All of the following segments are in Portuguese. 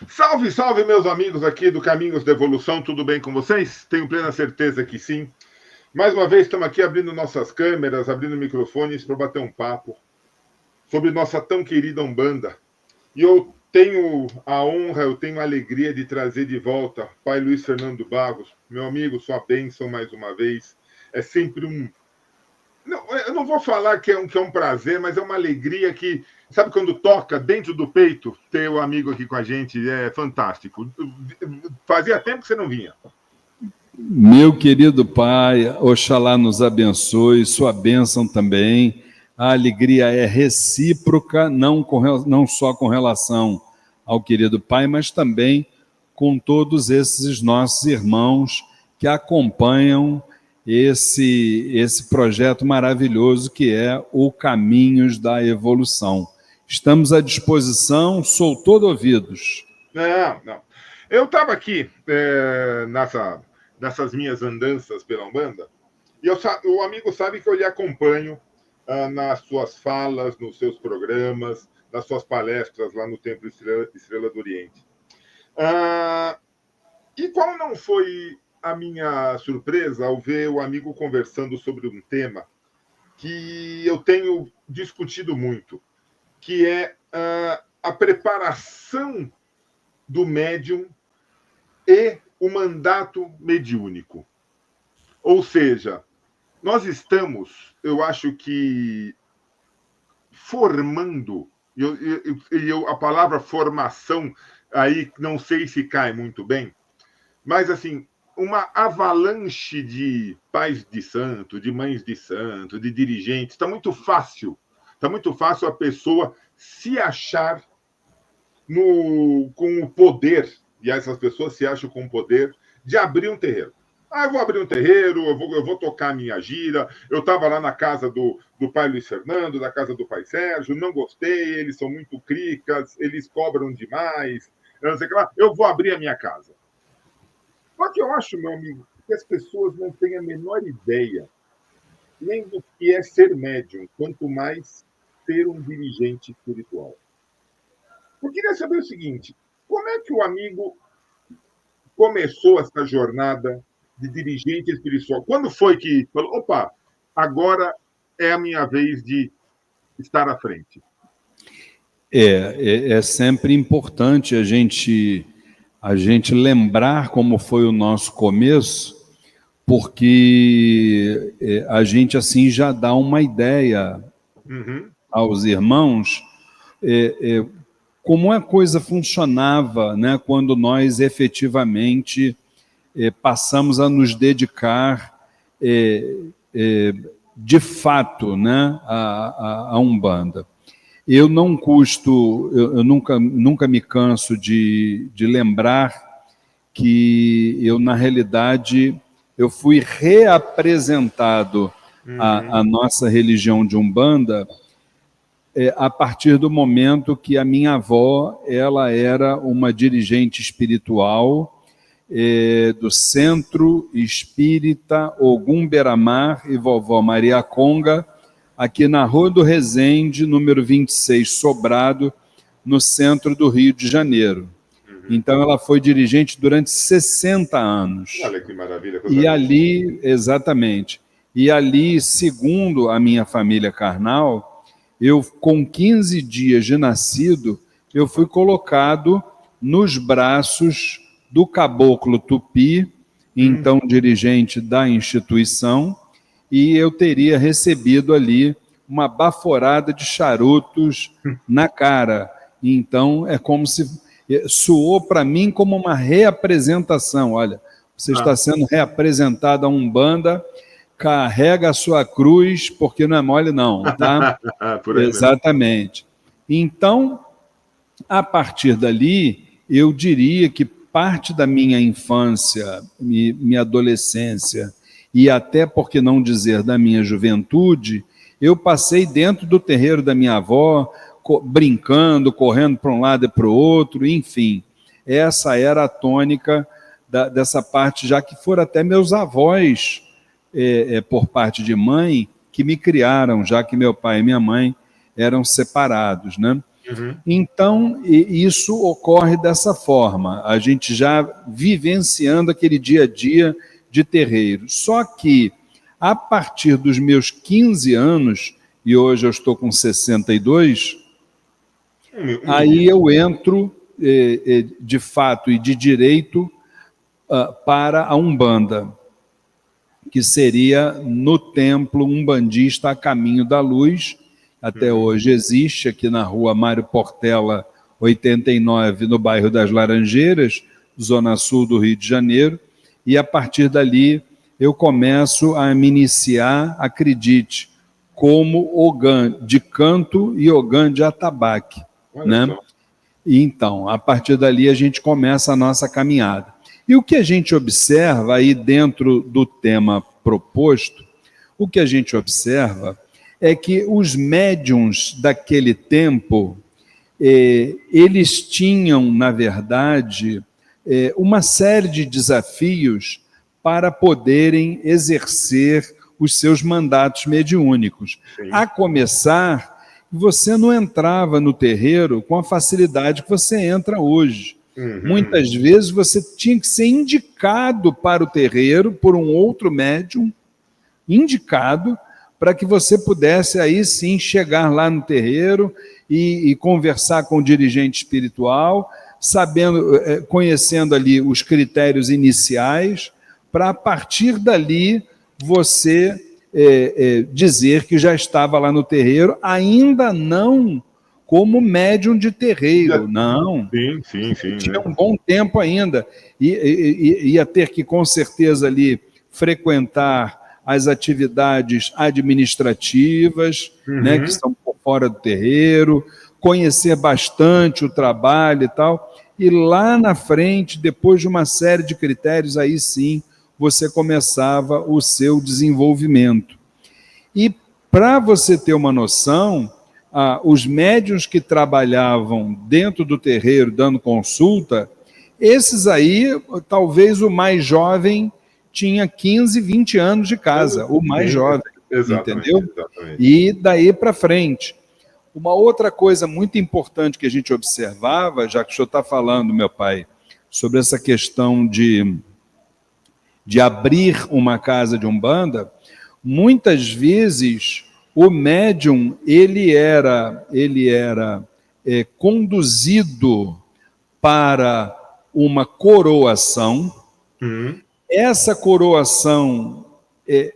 Salve, salve, meus amigos aqui do Caminhos da Evolução, tudo bem com vocês? Tenho plena certeza que sim. Mais uma vez, estamos aqui abrindo nossas câmeras, abrindo microfones para bater um papo sobre nossa tão querida Umbanda. E eu tenho a honra, eu tenho a alegria de trazer de volta Pai Luiz Fernando Barros, meu amigo, sua bênção mais uma vez. É sempre um. Não, eu não vou falar que é um prazer, mas é uma alegria que, sabe, quando toca dentro do peito, ter o amigo aqui com a gente é fantástico. Fazia tempo que você não vinha. Meu querido Pai, Oxalá nos abençoe, sua bênção também. A alegria é recíproca, não só com relação ao querido Pai, mas também com todos esses nossos irmãos que acompanham esse projeto maravilhoso que é o Caminhos da Evolução. Estamos à disposição, sou todo ouvidos. Não. Eu estava aqui nessas minhas andanças pela Umbanda, e o amigo sabe que eu lhe acompanho nas suas falas, nos seus programas, nas suas palestras lá no Templo Estrela do Oriente. E qual não foi a minha surpresa ao ver o amigo conversando sobre um tema que eu tenho discutido muito, que é a preparação do médium e o mandato mediúnico. Ou seja, nós eu acho que, formando, a palavra formação, aí não sei se cai muito bem, mas assim, uma avalanche de pais de santo, de mães de santo, de dirigentes. Está muito fácil a pessoa se achar com o poder, e essas pessoas se acham com o poder de abrir um terreiro. Eu vou abrir um terreiro, eu vou tocar a minha gira. Eu estava lá na casa do pai Luiz Fernando, da casa do pai Sérgio, não gostei, eles são muito cricas, eles cobram demais, eu não sei o que lá. Eu vou abrir a minha casa. Só que eu acho, meu amigo, que as pessoas não têm a menor ideia nem do que é ser médium, quanto mais ser um dirigente espiritual. Eu queria saber o seguinte: como é que o amigo começou essa jornada de dirigente espiritual? Quando foi que falou, opa, agora é a minha vez de estar à frente? É sempre importante a gente lembrar como foi o nosso começo, porque a gente assim já dá uma ideia aos irmãos como a coisa funcionava, né, quando nós efetivamente passamos a nos dedicar de fato, né, à Umbanda. Eu nunca me canso de lembrar que eu, na realidade, eu fui reapresentado à nossa religião de Umbanda a partir do momento que a minha avó, ela era uma dirigente espiritual do Centro Espírita Ogum Beira-Mar e Vovó Maria Conga, aqui na Rua do Resende, número 26, Sobrado, no centro do Rio de Janeiro. Então, ela foi dirigente durante 60 anos. Olha que maravilha. E ali, exatamente, e ali, segundo a minha família carnal, eu, com 15 dias de nascido, eu fui colocado nos braços do caboclo Tupi, então dirigente da instituição, e eu teria recebido ali uma baforada de charutos na cara. Então, é como se soou para mim como uma reapresentação. Olha, você está sendo reapresentado a Umbanda, carrega a sua cruz, porque não é mole não, tá? Exatamente. Então, a partir dali, eu diria que parte da minha infância, minha adolescência, e até, por que não dizer, da minha juventude, eu passei dentro do terreiro da minha avó, brincando, correndo para um lado e para o outro, enfim. Essa era a tônica dessa parte, já que foram até meus avós, por parte de mãe, que me criaram, já que meu pai e minha mãe eram separados, né? Então, isso ocorre dessa forma, a gente já vivenciando aquele dia a dia de terreiro. Só que, a partir dos meus 15 anos, e hoje eu estou com 62, aí eu entro, de fato e de direito, para a Umbanda, que seria no templo umbandista A Caminho da Luz. Até hoje existe, aqui na rua Mário Portela, 89, no bairro das Laranjeiras, zona sul do Rio de Janeiro, e a partir dali eu começo a me iniciar, acredite, como Ogã de canto e Ogã de atabaque, né? Então, a partir dali a gente começa a nossa caminhada. E o que a gente observa aí dentro do tema proposto, o que a gente observa é que os médiuns daquele tempo, eles tinham, na verdade, uma série de desafios para poderem exercer os seus mandatos mediúnicos. Sim. A começar, você não entrava no terreiro com a facilidade que você entra hoje. Muitas vezes você tinha que ser indicado para o terreiro por um outro médium, indicado, para que você pudesse aí sim chegar lá no terreiro e conversar com o dirigente espiritual, sabendo, conhecendo ali os critérios iniciais, para a partir dali você dizer que já estava lá no terreiro, ainda não como médium de terreiro, não. Sim. Tinha um bom tempo ainda. Ia ter que, com certeza, ali frequentar as atividades administrativas, né, que estão por fora do terreiro, conhecer bastante o trabalho e tal, e lá na frente, depois de uma série de critérios, aí sim, você começava o seu desenvolvimento. E para você ter uma noção, os médiuns que trabalhavam dentro do terreiro, dando consulta, esses aí, talvez o mais jovem tinha 15, 20 anos de casa, o mais jovem, entendeu? Exatamente. E daí para frente. Uma outra coisa muito importante que a gente observava, já que o senhor está falando, meu pai, sobre essa questão de abrir uma casa de Umbanda, muitas vezes o médium ele era conduzido para uma coroação. Essa coroação,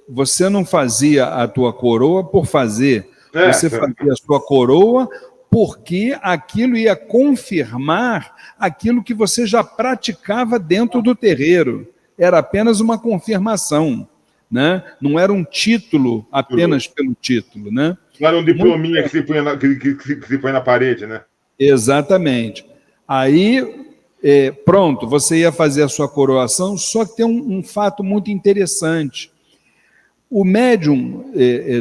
você não fazia a tua coroa por fazer, você fazia a sua coroa porque aquilo ia confirmar aquilo que você já praticava dentro do terreiro. Era apenas uma confirmação, né? Não era um título apenas pelo título, né? Não era um diplominha que se põe na parede, né? Exatamente. Aí, pronto, você ia fazer a sua coroação, só que tem um fato muito interessante. O médium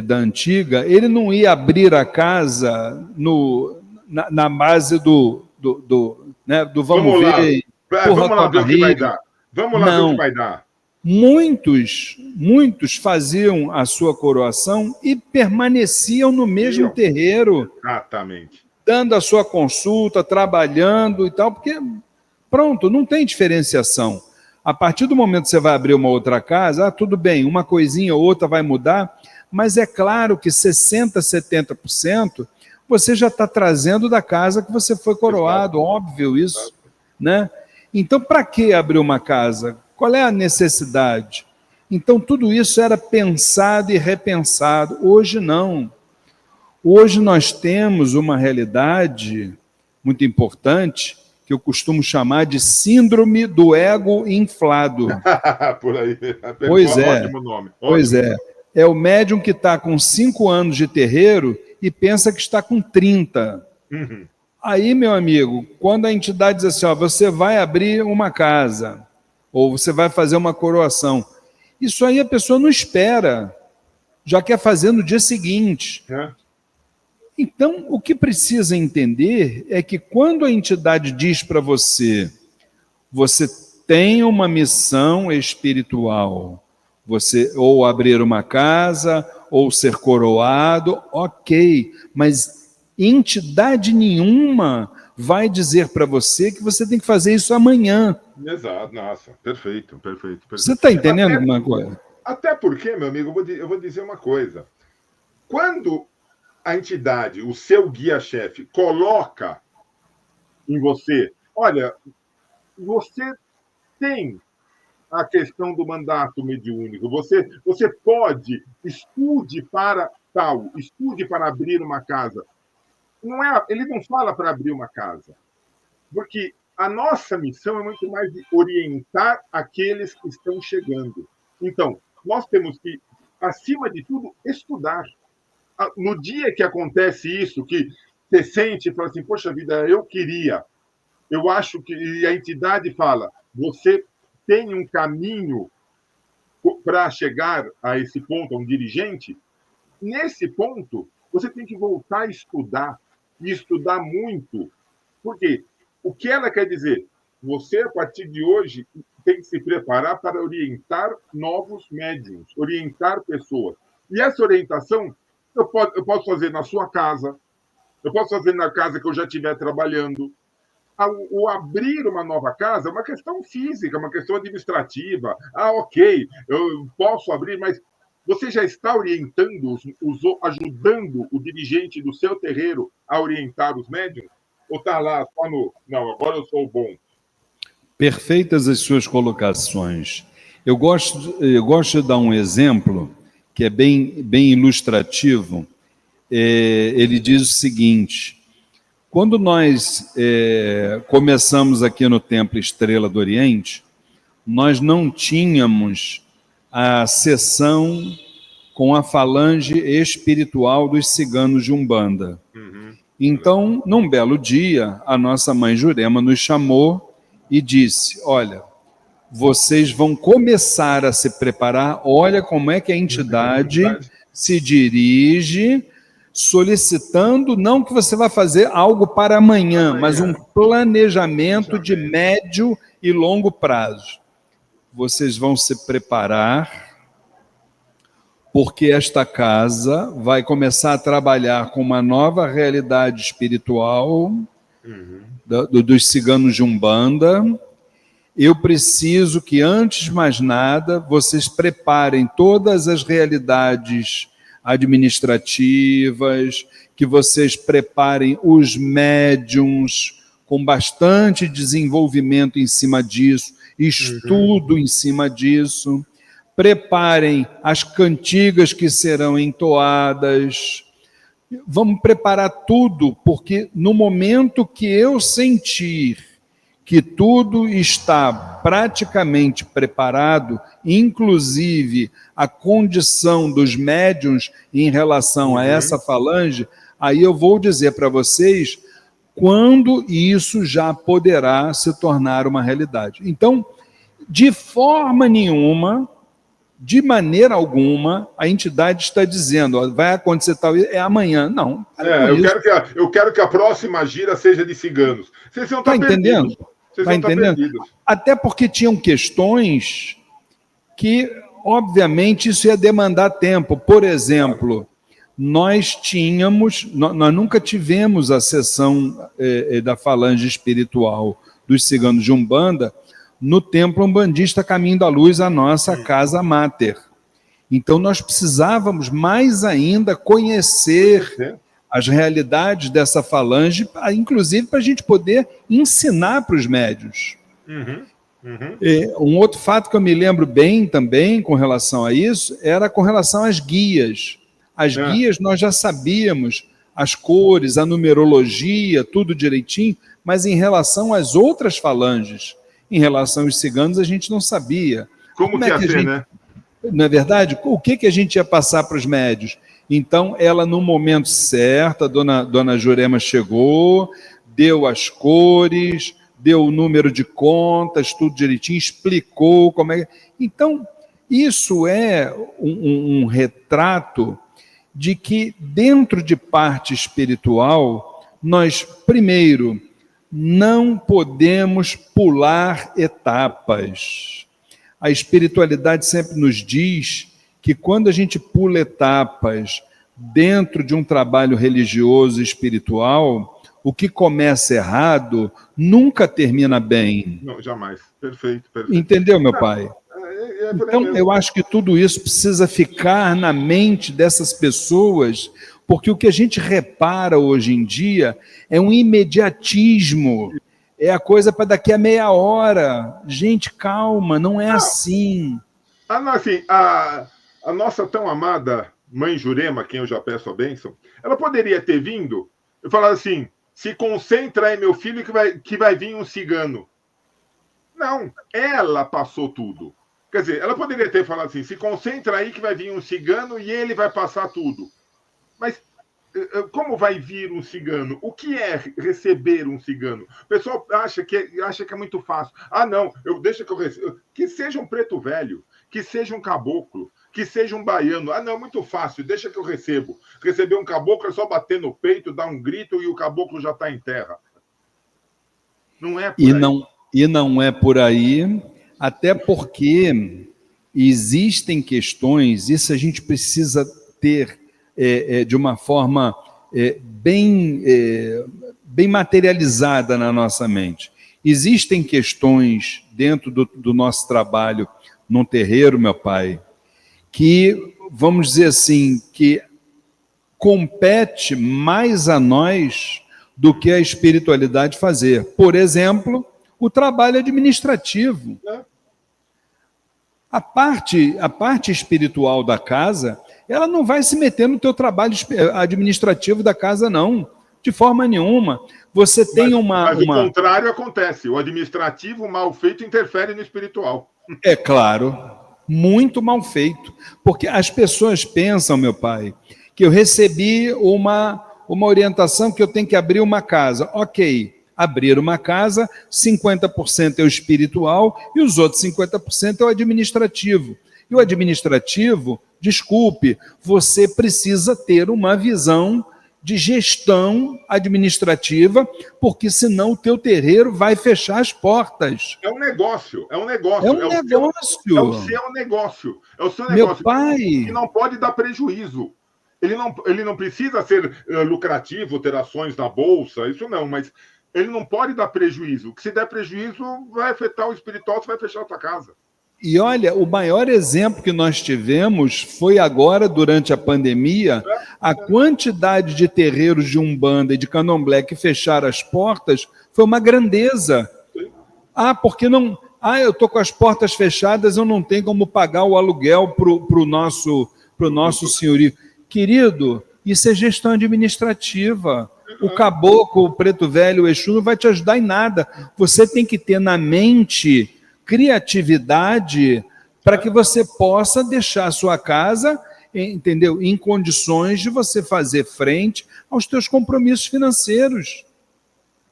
da antiga, ele não ia abrir a casa na base do vamos ver, vamos lá ver o que vai dar. Vamos lá ver o que vai dar. Muitos faziam a sua coroação e permaneciam no mesmo terreiro. Exatamente. Dando a sua consulta, trabalhando e tal, porque, pronto, não tem diferenciação. A partir do momento que você vai abrir uma outra casa, tudo bem, uma coisinha ou outra vai mudar, mas é claro que 60%, 70% você já está trazendo da casa que você foi coroado, óbvio isso, né? Então, para que abrir uma casa? Qual é a necessidade? Então, tudo isso era pensado e repensado. Hoje, não. Hoje nós temos uma realidade muito importante que eu costumo chamar de síndrome do ego inflado. Por aí. Pois é. Ótimo nome. Pois é. É o médium que está com 5 anos de terreiro e pensa que está com 30. Aí, meu amigo, quando a entidade diz assim, você vai abrir uma casa, ou você vai fazer uma coroação, isso aí a pessoa não espera, já quer fazer no dia seguinte. Então, o que precisa entender é que quando a entidade diz para você, você tem uma missão espiritual, você ou abrir uma casa, ou ser coroado, ok, mas entidade nenhuma vai dizer para você que você tem que fazer isso amanhã. Exato, nossa, perfeito. Você está entendendo uma coisa? Até porque, meu amigo, eu vou dizer uma coisa. Quando a entidade, o seu guia-chefe, coloca em você, olha, você tem a questão do mandato mediúnico, você pode, estude para tal, estude para abrir uma casa. Ele não fala para abrir uma casa, porque a nossa missão é muito mais de orientar aqueles que estão chegando. Então, nós temos que, acima de tudo, estudar. No dia que acontece isso, que você sente e fala assim, poxa vida, eu acho que, e a entidade fala, você tem um caminho para chegar a esse ponto, a um dirigente, nesse ponto, você tem que voltar a estudar, e estudar muito. Por quê? O que ela quer dizer? Você, a partir de hoje, tem que se preparar para orientar novos médiums, orientar pessoas. E essa orientação eu posso fazer na sua casa, eu posso fazer na casa que eu já estiver trabalhando. O abrir uma nova casa é uma questão física, uma questão administrativa. Ok, eu posso abrir, mas você já está orientando, ajudando o dirigente do seu terreiro a orientar os médiums? Ou está lá só no. Não, agora eu sou bom. Perfeitas as suas colocações. Eu gosto de dar um exemplo que é bem ilustrativo. Ele diz o seguinte: quando nós começamos aqui no Templo Estrela do Oriente, nós não tínhamos a sessão com a falange espiritual dos ciganos de Umbanda. Então, num belo dia, a nossa mãe Jurema nos chamou e disse, olha, vocês vão começar a se preparar, olha como é que a entidade se dirige, solicitando, não que você vai fazer algo para amanhã, mas um planejamento de médio e longo prazo. Vocês vão se preparar, porque esta casa vai começar a trabalhar com uma nova realidade espiritual dos ciganos de Umbanda. Eu preciso que, antes de mais nada, vocês preparem todas as realidades administrativas, que vocês preparem os médiums com bastante desenvolvimento em cima disso, estudo em cima disso, preparem as cantigas que serão entoadas, vamos preparar tudo, porque no momento que eu sentir que tudo está praticamente preparado, inclusive a condição dos médiuns em relação a essa falange, aí eu vou dizer para vocês quando isso já poderá se tornar uma realidade. Então, de forma nenhuma, de maneira alguma, a entidade está dizendo, ó, vai acontecer tal, é amanhã. Não. Eu quero que a próxima gira seja de ciganos. Vocês vão estar entendendo? Está entendendo? Até porque tinham questões que, obviamente, isso ia demandar tempo. Por exemplo, nós nunca tivemos a sessão da falange espiritual dos ciganos de Umbanda no Templo Umbandista Caminho da Luz, a nossa casa máter. Então, nós precisávamos mais ainda conhecer as realidades dessa falange, inclusive para a gente poder ensinar para os médiuns. Um outro fato que eu me lembro bem também com relação a isso, era com relação às guias. As guias nós já sabíamos, as cores, a numerologia, tudo direitinho, mas em relação às outras falanges, em relação aos ciganos, a gente não sabia. Como que ia ser, né? Não é verdade? O que a gente ia passar para os médios? Então, ela, no momento certo, a dona Jurema chegou, deu as cores, deu o número de contas, tudo direitinho, explicou como é. Então, isso é um retrato de que, dentro de parte espiritual, nós, primeiro, não podemos pular etapas. A espiritualidade sempre nos diz que quando a gente pula etapas, dentro de um trabalho religioso e espiritual, o que começa errado nunca termina bem. Não, jamais. Perfeito, perfeito. Entendeu, meu pai? Por aí Então, mesmo. eu acho que tudo isso precisa ficar na mente dessas pessoas, porque o que a gente repara hoje em dia é um imediatismo, é a coisa para daqui a meia hora. Gente, calma, não é assim. Assim, a nossa tão amada mãe Jurema, a quem eu já peço a bênção, ela poderia ter vindo e falar assim: se concentra aí, meu filho, que vai vir um cigano. Não, ela passou tudo. Quer dizer, ela poderia ter falado assim: se concentra aí que vai vir um cigano e ele vai passar tudo. Mas como vai vir um cigano? O que é receber um cigano? O pessoal acha que é muito fácil. Ah, não, deixa que eu recebo. Que seja um preto velho, que seja um caboclo, que seja um baiano. Ah, não, é muito fácil, deixa que eu recebo. Receber um caboclo é só bater no peito, dar um grito e o caboclo já está em terra. Não é por aí. E não é por aí, até porque existem questões, isso a gente precisa ter de uma forma bem materializada na nossa mente. Existem questões dentro do nosso trabalho num terreiro, meu pai, que, vamos dizer assim, que compete mais a nós do que a espiritualidade fazer. Por exemplo, o trabalho administrativo. A parte espiritual da casa, ela não vai se meter no teu trabalho administrativo da casa, não, de forma nenhuma. Você tem mas o contrário acontece. O administrativo mal feito interfere no espiritual. É claro, muito mal feito. Porque as pessoas pensam, meu pai, que eu recebi uma orientação que eu tenho que abrir uma casa. Ok, abrir uma casa, 50% é o espiritual e os outros 50% é o administrativo. E o administrativo, desculpe, você precisa ter uma visão de gestão administrativa, porque senão o teu terreiro vai fechar as portas. É um negócio, é um negócio. É um negócio. É o seu negócio. É o seu negócio. Meu pai... Que não pode dar prejuízo. Ele não precisa ser lucrativo, ter ações na bolsa, isso não, mas ele não pode dar prejuízo. Que se der prejuízo, vai afetar o espiritual, você vai fechar a sua casa. E olha, o maior exemplo que nós tivemos foi agora, durante a pandemia, a quantidade de terreiros de Umbanda e de Candomblé que fecharam as portas foi uma grandeza. Ah, porque não... Ah, eu estou com as portas fechadas, eu não tenho como pagar o aluguel para o nosso senhorio. Querido, isso é gestão administrativa. O caboclo, o preto velho, o Exu não vai te ajudar em nada. Você tem que ter na mente criatividade para que você possa deixar a sua casa, entendeu, em condições de você fazer frente aos teus compromissos financeiros.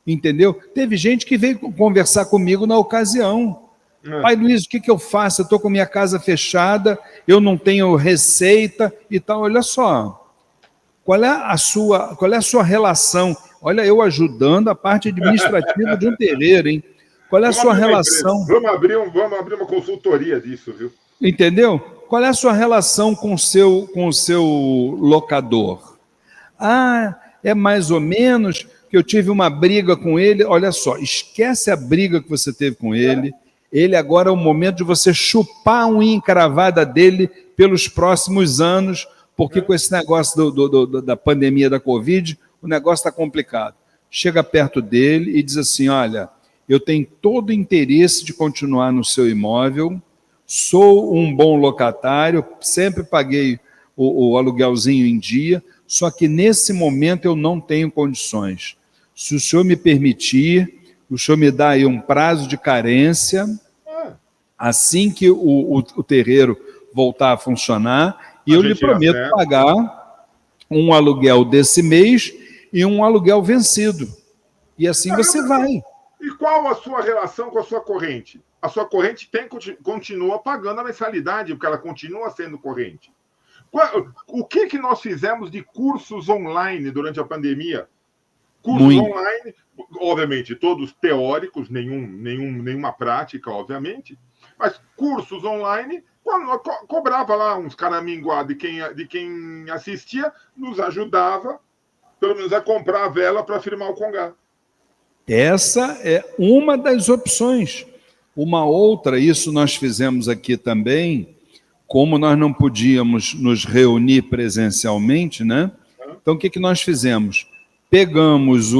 Entendeu? Teve gente que veio conversar comigo na ocasião. Pai Luiz, o que eu faço? Eu estou com minha casa fechada, eu não tenho receita e tal. Olha só, qual é a sua relação? Olha, eu ajudando a parte administrativa de um terreiro, hein? Qual é a sua relação? Vamos abrir uma consultoria disso, viu? Entendeu? Qual é a sua relação com o seu locador? Ah, é mais ou menos que eu tive uma briga com ele. Olha só, esquece a briga que você teve com ele. Ele agora é o momento de você chupar a unha encravada dele pelos próximos anos, porque com esse negócio da pandemia da Covid, o negócio está complicado. Chega perto dele e diz assim, olha, eu tenho todo o interesse de continuar no seu imóvel, sou um bom locatário, sempre paguei o aluguelzinho em dia, só que nesse momento eu não tenho condições. Se o senhor me permitir, o senhor me dá aí um prazo de carência, assim que o terreiro voltar a funcionar, e eu lhe prometo pagar um aluguel desse mês e um aluguel vencido. E assim você vai. E qual a sua relação com a sua corrente? A sua corrente continua pagando a mensalidade, porque ela continua sendo corrente. O que nós fizemos de cursos online durante a pandemia? Cursos online, obviamente, todos teóricos, nenhuma prática, obviamente. Mas cursos online, cobrava lá uns caraminguá de quem assistia, nos ajudava, pelo menos, a comprar a vela para firmar o congá. Essa é uma das opções. Uma outra, isso nós fizemos aqui também, como nós não podíamos nos reunir presencialmente, né? Então, o que nós fizemos? Pegamos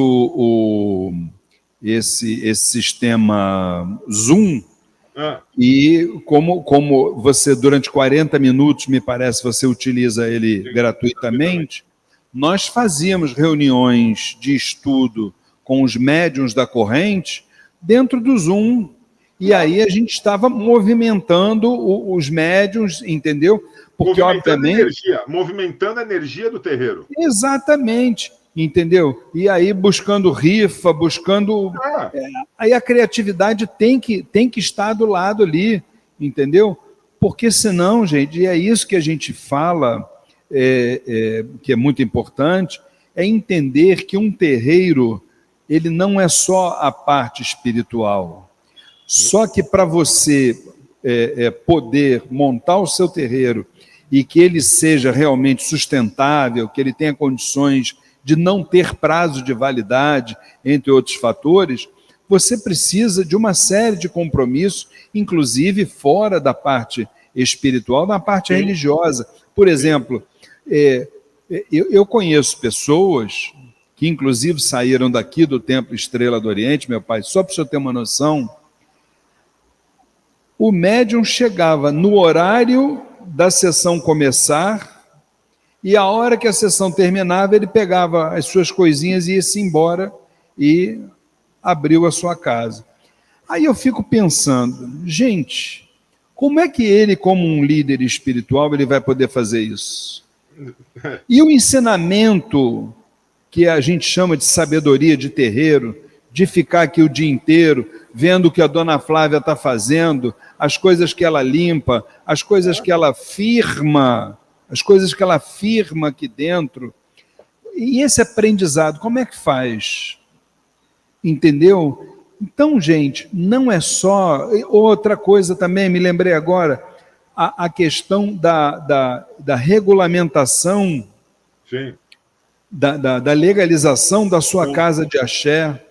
esse sistema Zoom, e como você, durante 40 minutos, me parece, você utiliza ele gratuitamente, nós fazíamos reuniões de estudo com os médiuns da corrente dentro do Zoom. E aí a gente estava movimentando os médiuns, entendeu? Porque, obviamente... Movimentando a energia do terreiro. Exatamente, entendeu? E aí buscando rifa, buscando... aí a criatividade tem que estar do lado ali, entendeu? Porque senão, gente, e é isso que a gente fala, que é muito importante, é entender que um terreiro, ele não é só a parte espiritual. Só que para você poder montar o seu terreiro e que ele seja realmente sustentável, que ele tenha condições de não ter prazo de validade, entre outros fatores, você precisa de uma série de compromissos, inclusive fora da parte espiritual, na parte religiosa. Por exemplo, eu conheço pessoas que inclusive saíram daqui do Templo Estrela do Oriente, meu pai, só para o senhor ter uma noção, o médium chegava no horário da sessão começar e a hora que a sessão terminava, ele pegava as suas coisinhas e ia-se embora e abriu a sua casa. Aí eu fico pensando, gente, como é que ele, como um líder espiritual, ele vai poder fazer isso? E o ensinamento que a gente chama de sabedoria de terreiro, de ficar aqui o dia inteiro, vendo o que a dona Flávia está fazendo, as coisas que ela limpa, as coisas que ela firma, aqui dentro. E esse aprendizado, como é que faz? Entendeu? Então, gente, não é só... Outra coisa também, me lembrei agora, a questão da regulamentação, sim, da legalização da sua casa de axé.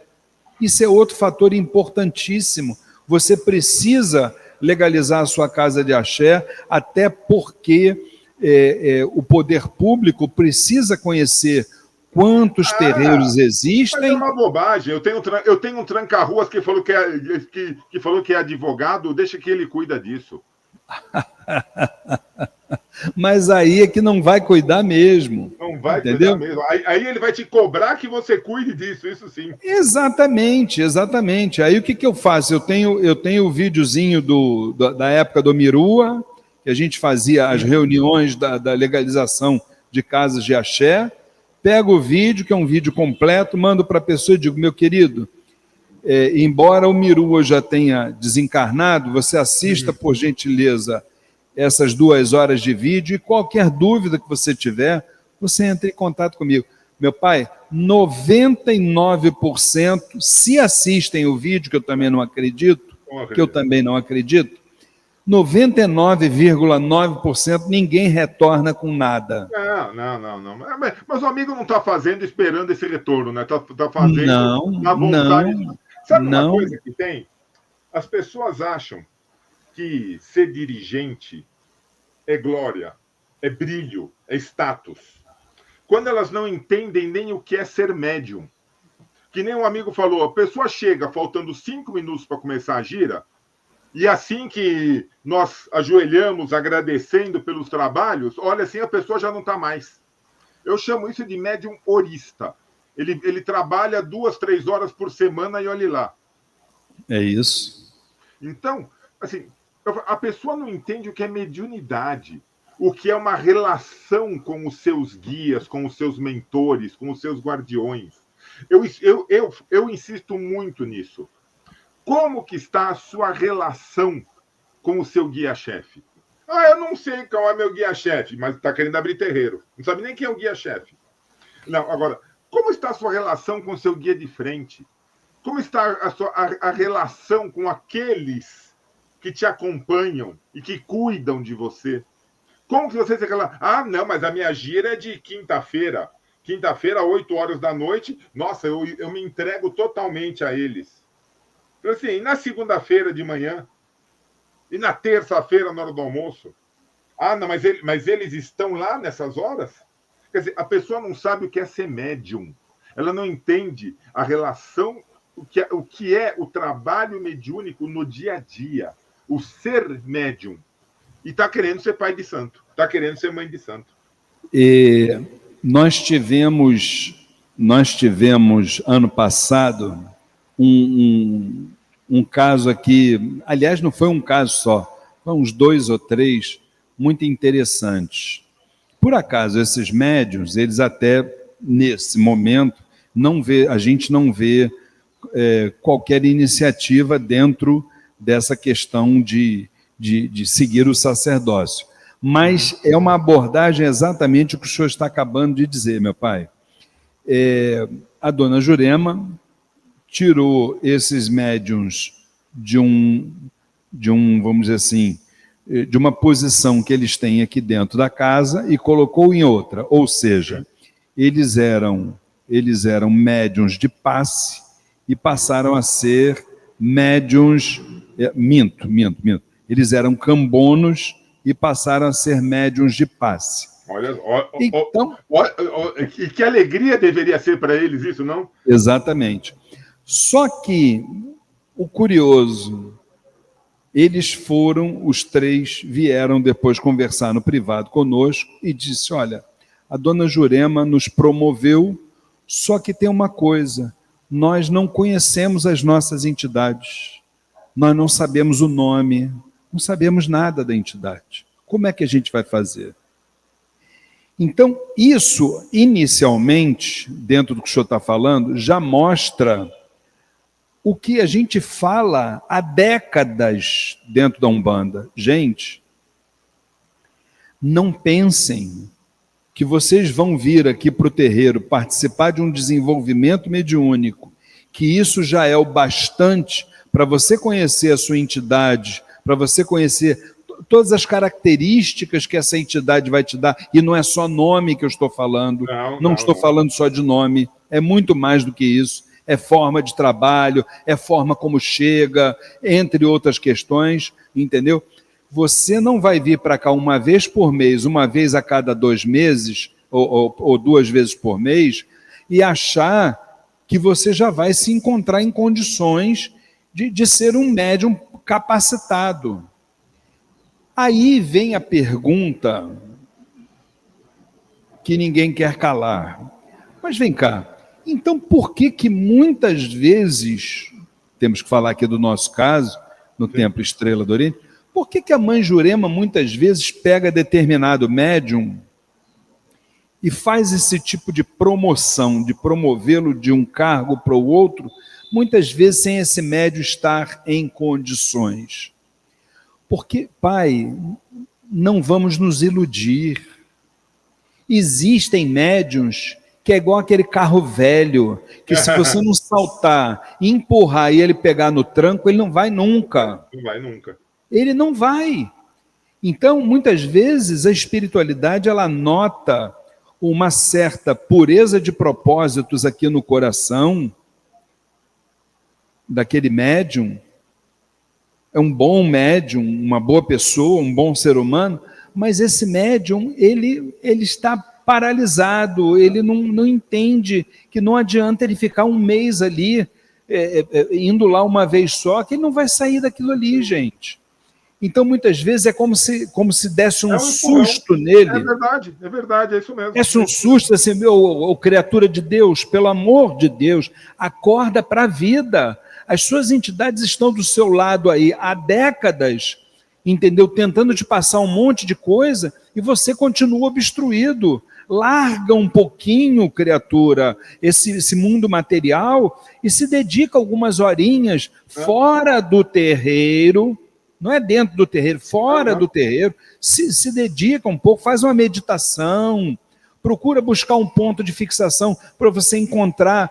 Isso é outro fator importantíssimo. Você precisa legalizar a sua casa de axé, até porque o poder público precisa conhecer quantos terreiros existem. Mas é uma bobagem. Eu tenho um tranca-ruas que falou que é advogado, deixa que ele cuida disso. Mas aí é que não vai cuidar mesmo. Não vai cuidar mesmo. Aí ele vai te cobrar que você cuide disso, isso sim. Exatamente. Aí o que eu faço? Eu tenho o videozinho da época do Mirua, que a gente fazia as reuniões da legalização de casas de axé, pego o vídeo, que é um vídeo completo, mando para a pessoa e digo, meu querido, embora o Mirua já tenha desencarnado, você assista, por gentileza, essas 2 horas de vídeo, e qualquer dúvida que você tiver, você entra em contato comigo. Meu pai, 99% se assistem o vídeo, que eu também não acredito, 99,9% ninguém retorna com nada. Não. Mas o amigo não está fazendo esperando esse retorno, né? Está fazendo na vontade. Sabe uma coisa que tem? As pessoas acham que ser dirigente é glória, é brilho, é status. Quando elas não entendem nem o que é ser médium. Que nem um amigo falou, a pessoa chega faltando 5 minutos para começar a gira, e assim que nós ajoelhamos agradecendo pelos trabalhos, olha, assim a pessoa já não está mais. Eu chamo isso de médium horista. Ele trabalha 2, 3 horas por semana e olhe lá. É isso. Então, assim, a pessoa não entende o que é mediunidade, o que é uma relação com os seus guias, com os seus mentores, com os seus guardiões. Eu insisto muito nisso. Como que está a sua relação com o seu guia-chefe? Eu não sei qual é meu guia-chefe, mas está querendo abrir terreiro. Não sabe nem quem é o guia-chefe. Não, agora, como está a sua relação com o seu guia de frente? Como está a relação com aqueles que te acompanham e que cuidam de você. Como que você fala, não, mas a minha gira é de quinta-feira. Quinta-feira, 8 horas da noite, nossa, eu me entrego totalmente a eles. Então, assim, e na segunda-feira de manhã? E na terça-feira, na hora do almoço? Não, mas eles estão lá nessas horas? Quer dizer, a pessoa não sabe o que é ser médium. Ela não entende a relação, o que é o trabalho mediúnico no dia a dia. O ser médium. E está querendo ser pai de santo. Está querendo ser mãe de santo. Nós tivemos ano passado um caso aqui, aliás, não foi um caso só, foram uns 2 ou 3 muito interessantes. Por acaso, esses médiuns, eles até, nesse momento, a gente não vê qualquer iniciativa dentro dessa questão de seguir o sacerdócio. Mas é uma abordagem exatamente o que o senhor está acabando de dizer, meu pai. A dona Jurema tirou esses médiuns de vamos dizer assim, de uma posição que eles têm aqui dentro da casa e colocou em outra. Ou seja, eles eram médiuns de passe e passaram a ser médiuns... Minto. Eles eram cambonos e passaram a ser médiuns de passe. Então, que alegria deveria ser para eles isso, não? Exatamente. Só que o curioso, os 3 vieram depois conversar no privado conosco e disse, olha, a dona Jurema nos promoveu, só que tem uma coisa, nós não conhecemos as nossas entidades, nós não sabemos o nome, não sabemos nada da entidade. Como é que a gente vai fazer? Então, isso, inicialmente, dentro do que o senhor está falando, já mostra o que a gente fala há décadas dentro da Umbanda. Gente, não pensem que vocês vão vir aqui para o terreiro participar de um desenvolvimento mediúnico, que isso já é o bastante para você conhecer a sua entidade, para você conhecer todas as características que essa entidade vai te dar, e não é só nome que eu estou falando, não estou falando só de nome, é muito mais do que isso, é forma de trabalho, é forma como chega, entre outras questões, entendeu? Você não vai vir para cá uma vez por mês, uma vez a cada 2 meses, ou 2 vezes por mês, e achar que você já vai se encontrar em condições de ser um médium capacitado. Aí vem a pergunta que ninguém quer calar. Mas vem cá, então por que muitas vezes, temos que falar aqui do nosso caso, no Templo Estrela do Oriente, por que a mãe Jurema muitas vezes pega determinado médium e faz esse tipo de promoção, de promovê-lo de um cargo para o outro, muitas vezes sem esse médium estar em condições? Porque, pai, não vamos nos iludir. Existem médiuns que é igual aquele carro velho, que se você não saltar, empurrar e ele pegar no tranco, ele não vai nunca. Não vai nunca. Ele não vai. Então, muitas vezes, a espiritualidade, ela nota uma certa pureza de propósitos aqui no coração daquele médium. É um bom médium, uma boa pessoa, um bom ser humano, mas esse médium, ele está paralisado, ele não entende que não adianta ele ficar um mês ali, indo lá uma vez só, que ele não vai sair daquilo ali, gente. Então, muitas vezes, é como se desse um susto nele. É verdade, é isso mesmo. Desse um susto, assim, criatura de Deus, pelo amor de Deus, acorda para a vida. As suas entidades estão do seu lado aí há décadas, entendeu? Tentando te passar um monte de coisa e você continua obstruído. Larga um pouquinho, criatura, esse mundo material e se dedica algumas horinhas fora do terreiro, não é dentro do terreiro, fora do terreiro, se dedica um pouco, faz uma meditação, procura buscar um ponto de fixação para você encontrar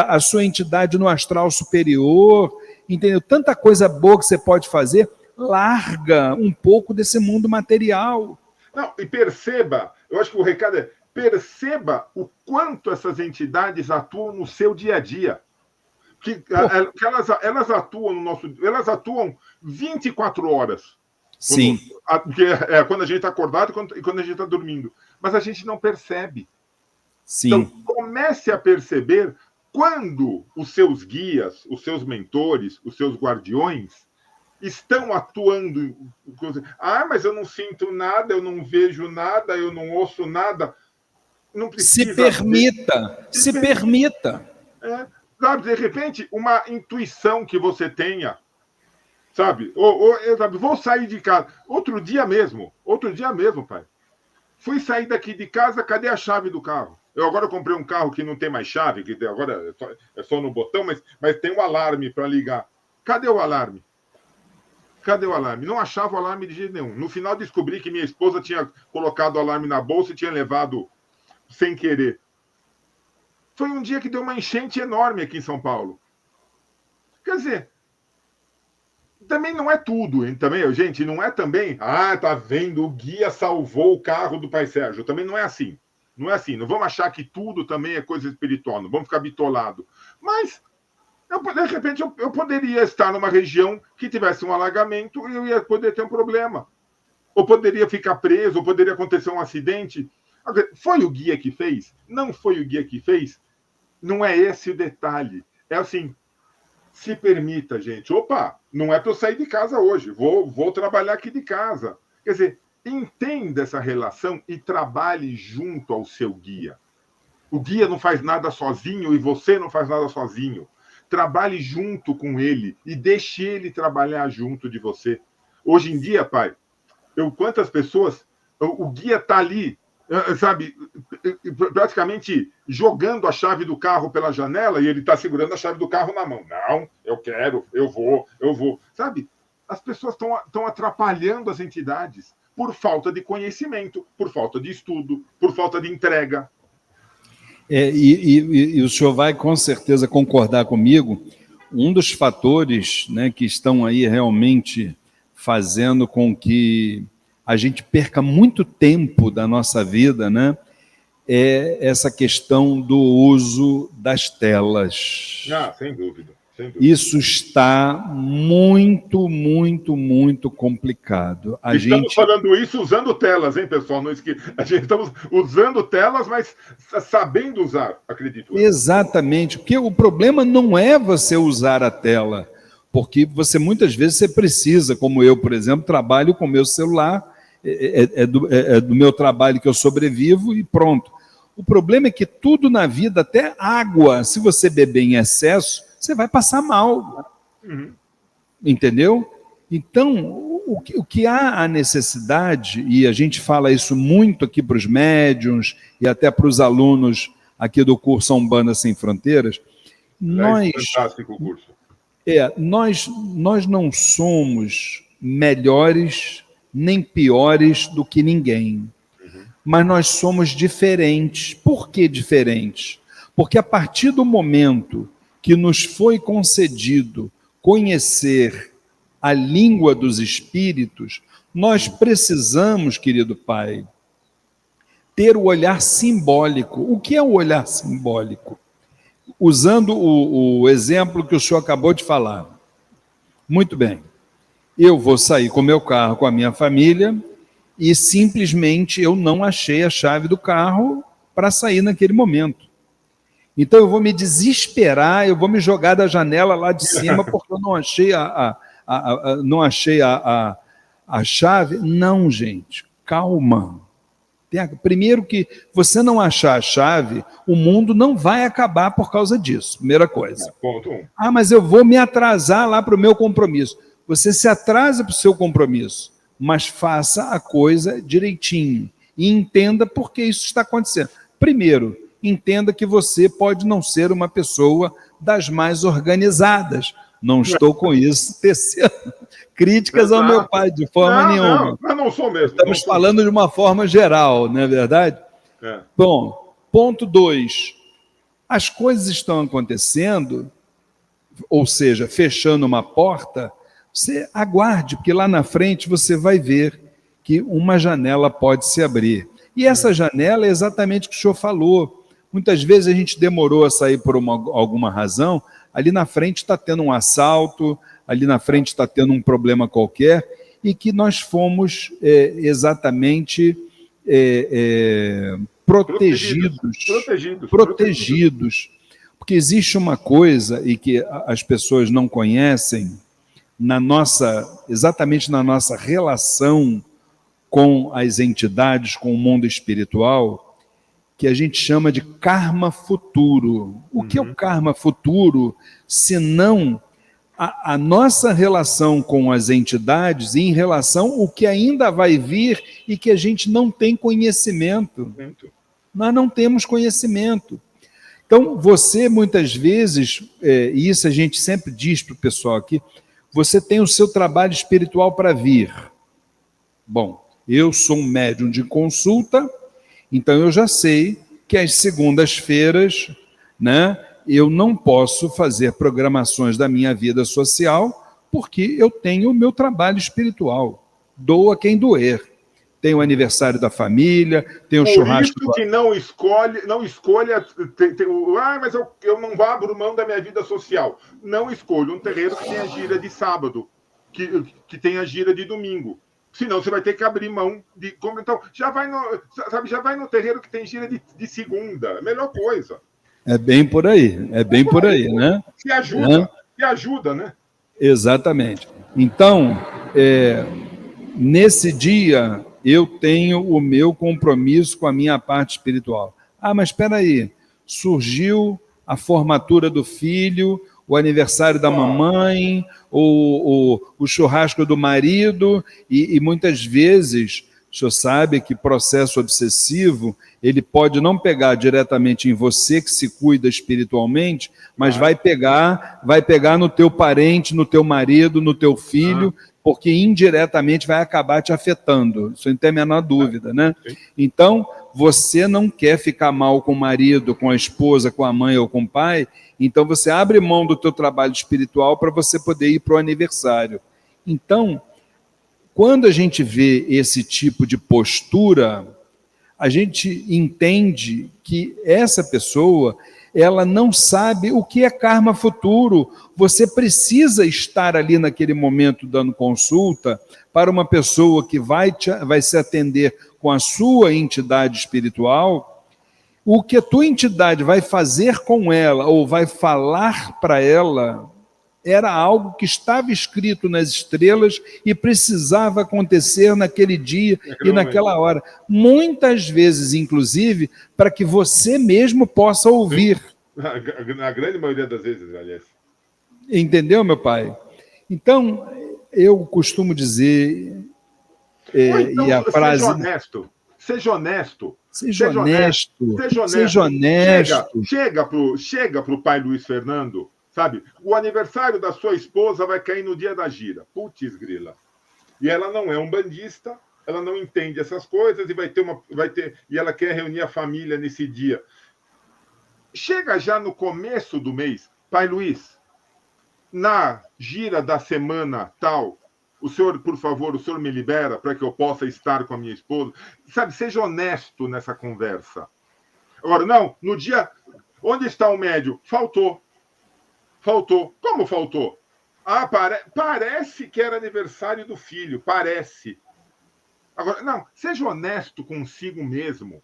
a sua entidade no astral superior, entendeu? Tanta coisa boa que você pode fazer larga um pouco desse mundo material. Não, e perceba, eu acho que o recado é, perceba o quanto essas entidades atuam no seu dia a dia. Que elas atuam no nosso. Elas atuam 24 horas. Sim. Porque quando a gente está acordado e quando a gente está dormindo. Mas a gente não percebe. Sim. Então, comece a perceber quando os seus guias, os seus mentores, os seus guardiões estão atuando. Mas eu não sinto nada, eu não vejo nada, eu não ouço nada. Não precisa. Se permita. Sabe, de repente, uma intuição que você tenha, sabe? Sabe? Vou sair de casa. Outro dia mesmo, pai. Fui sair daqui de casa, cadê a chave do carro? Eu agora comprei um carro que não tem mais chave, que agora é só no botão, mas tem um alarme para ligar. Cadê o alarme? Não achava o alarme de jeito nenhum. No final descobri que minha esposa tinha colocado o alarme na bolsa e tinha levado sem querer. Foi um dia que deu uma enchente enorme aqui em São Paulo. Quer dizer, também não é tudo, hein? Também, gente, não é também, tá vendo, o guia salvou o carro do Pai Sérgio. Também não é assim. Não é assim. Não vamos achar que tudo também é coisa espiritual, não vamos ficar bitolados. Mas, de repente, eu poderia estar numa região que tivesse um alagamento e eu ia poder ter um problema. Ou poderia ficar preso, ou poderia acontecer um acidente. Foi o guia que fez? Não foi o guia que fez? Não é esse o detalhe. É assim, se permita, gente. Opa, não é para eu sair de casa hoje. Vou trabalhar aqui de casa. Quer dizer, entenda essa relação e trabalhe junto ao seu guia. O guia não faz nada sozinho e você não faz nada sozinho. Trabalhe junto com ele e deixe ele trabalhar junto de você. Hoje em dia, pai, quantas pessoas... O guia está ali, sabe, praticamente jogando a chave do carro pela janela e ele está segurando a chave do carro na mão. Não, eu quero, eu vou. Sabe, as pessoas estão atrapalhando as entidades por falta de conhecimento, por falta de estudo, por falta de entrega. E o senhor vai com certeza concordar comigo, um dos fatores, né, que estão aí realmente fazendo com que a gente perca muito tempo da nossa vida, né? É essa questão do uso das telas. Sem dúvida. Isso está muito, muito, muito complicado. Estamos falando isso usando telas, hein, pessoal? Não esqueça. Estamos usando telas, mas sabendo usar, acredito. Exatamente, porque o problema não é você usar a tela, porque você muitas vezes você precisa, como eu, por exemplo, trabalho com o meu celular, é do meu trabalho que eu sobrevivo e pronto. O problema é que tudo na vida, até água, se você beber em excesso, você vai passar mal. Entendeu? Então, o que há a necessidade, e a gente fala isso muito aqui para os médiuns e até para os alunos aqui do curso Umbanda Sem Fronteiras, fantástico curso. Nós não somos melhores nem piores do que ninguém. Mas nós somos diferentes. Por que diferentes? Porque a partir do momento que nos foi concedido conhecer a língua dos espíritos, nós precisamos, querido Pai, ter o olhar simbólico. O que é o olhar simbólico? Usando o exemplo que o senhor acabou de falar. Muito bem. Eu vou sair com o meu carro, com a minha família, e simplesmente eu não achei a chave do carro para sair naquele momento. Então eu vou me desesperar, eu vou me jogar da janela lá de cima porque eu não achei a chave. Não, gente, calma. Primeiro que você não achar a chave, o mundo não vai acabar por causa disso, primeira coisa. Ponto 1. Mas eu vou me atrasar lá para o meu compromisso. Você se atrasa para o seu compromisso, mas faça a coisa direitinho e entenda por que isso está acontecendo. Primeiro, entenda que você pode não ser uma pessoa das mais organizadas. Não estou com isso tecendo críticas ao meu pai, de forma nenhuma. Eu não sou mesmo. Estamos falando de uma forma geral, não é verdade? Bom, ponto 2. As coisas estão acontecendo, ou seja, fechando uma porta, Você aguarde, porque lá na frente você vai ver que uma janela pode se abrir. E essa janela é exatamente o que o senhor falou. Muitas vezes a gente demorou a sair por alguma razão, ali na frente está tendo um assalto, ali na frente está tendo um problema qualquer, e que nós fomos exatamente protegidos. Porque existe uma coisa, e que as pessoas não conhecem, exatamente na nossa relação com as entidades, com o mundo espiritual, que a gente chama de karma futuro. O que é o karma futuro, se não a nossa relação com as entidades em relação ao que ainda vai vir e que a gente não tem conhecimento. Nós não temos conhecimento. Então, você muitas vezes, e isso a gente sempre diz para o pessoal aqui, você tem o seu trabalho espiritual para vir. Bom, eu sou um médium de consulta, então eu já sei que às segundas-feiras, né, eu não posso fazer programações da minha vida social, porque eu tenho o meu trabalho espiritual. Doa quem doer. Tem o aniversário da família, tem o churrasco... Por isso que não escolha... mas eu não abro mão da minha vida social. Não escolha um terreiro que tenha gira de sábado, que tenha gira de domingo. Senão você vai ter que abrir mão de... Então, já vai no terreiro que tem gira de segunda. É a melhor coisa. É bem por aí, né? Se ajuda, né? Exatamente. Então, nesse dia, eu tenho o meu compromisso com a minha parte espiritual. Ah, mas espera aí, surgiu a formatura do filho, o aniversário da mamãe, o churrasco do marido, e muitas vezes, o senhor sabe que processo obsessivo, ele pode não pegar diretamente em você, que se cuida espiritualmente, mas vai pegar no teu parente, no teu marido, no teu filho, porque indiretamente vai acabar te afetando. Isso não tem a menor dúvida, né? Então, você não quer ficar mal com o marido, com a esposa, com a mãe ou com o pai, então você abre mão do teu trabalho espiritual para você poder ir para o aniversário. Então, quando a gente vê esse tipo de postura, a gente entende que essa pessoa, ela não sabe o que é karma futuro. Você precisa estar ali naquele momento dando consulta para uma pessoa que vai se atender com a sua entidade espiritual. O que a tua entidade vai fazer com ela ou vai falar para ela era algo que estava escrito nas estrelas e precisava acontecer naquele dia e naquela hora. Muitas vezes, inclusive, para que você mesmo possa ouvir. Na grande maioria das vezes, aliás. Entendeu, meu pai? Então, eu costumo dizer... então, e a frase... Seja honesto. Chega pro pai Luiz Fernando, sabe? O aniversário da sua esposa vai cair no dia da gira. Putz, grila. E ela não é um bandista, ela não entende essas coisas e ela quer reunir a família nesse dia. Chega já no começo do mês, pai Luiz, na gira da semana tal, o senhor, por favor, o senhor me libera para que eu possa estar com a minha esposa. Sabe, seja honesto nessa conversa. Agora, não, no dia... Onde está o médium? Faltou. Como faltou? Ah, parece que era aniversário do filho. Parece. Agora, não, seja honesto consigo mesmo.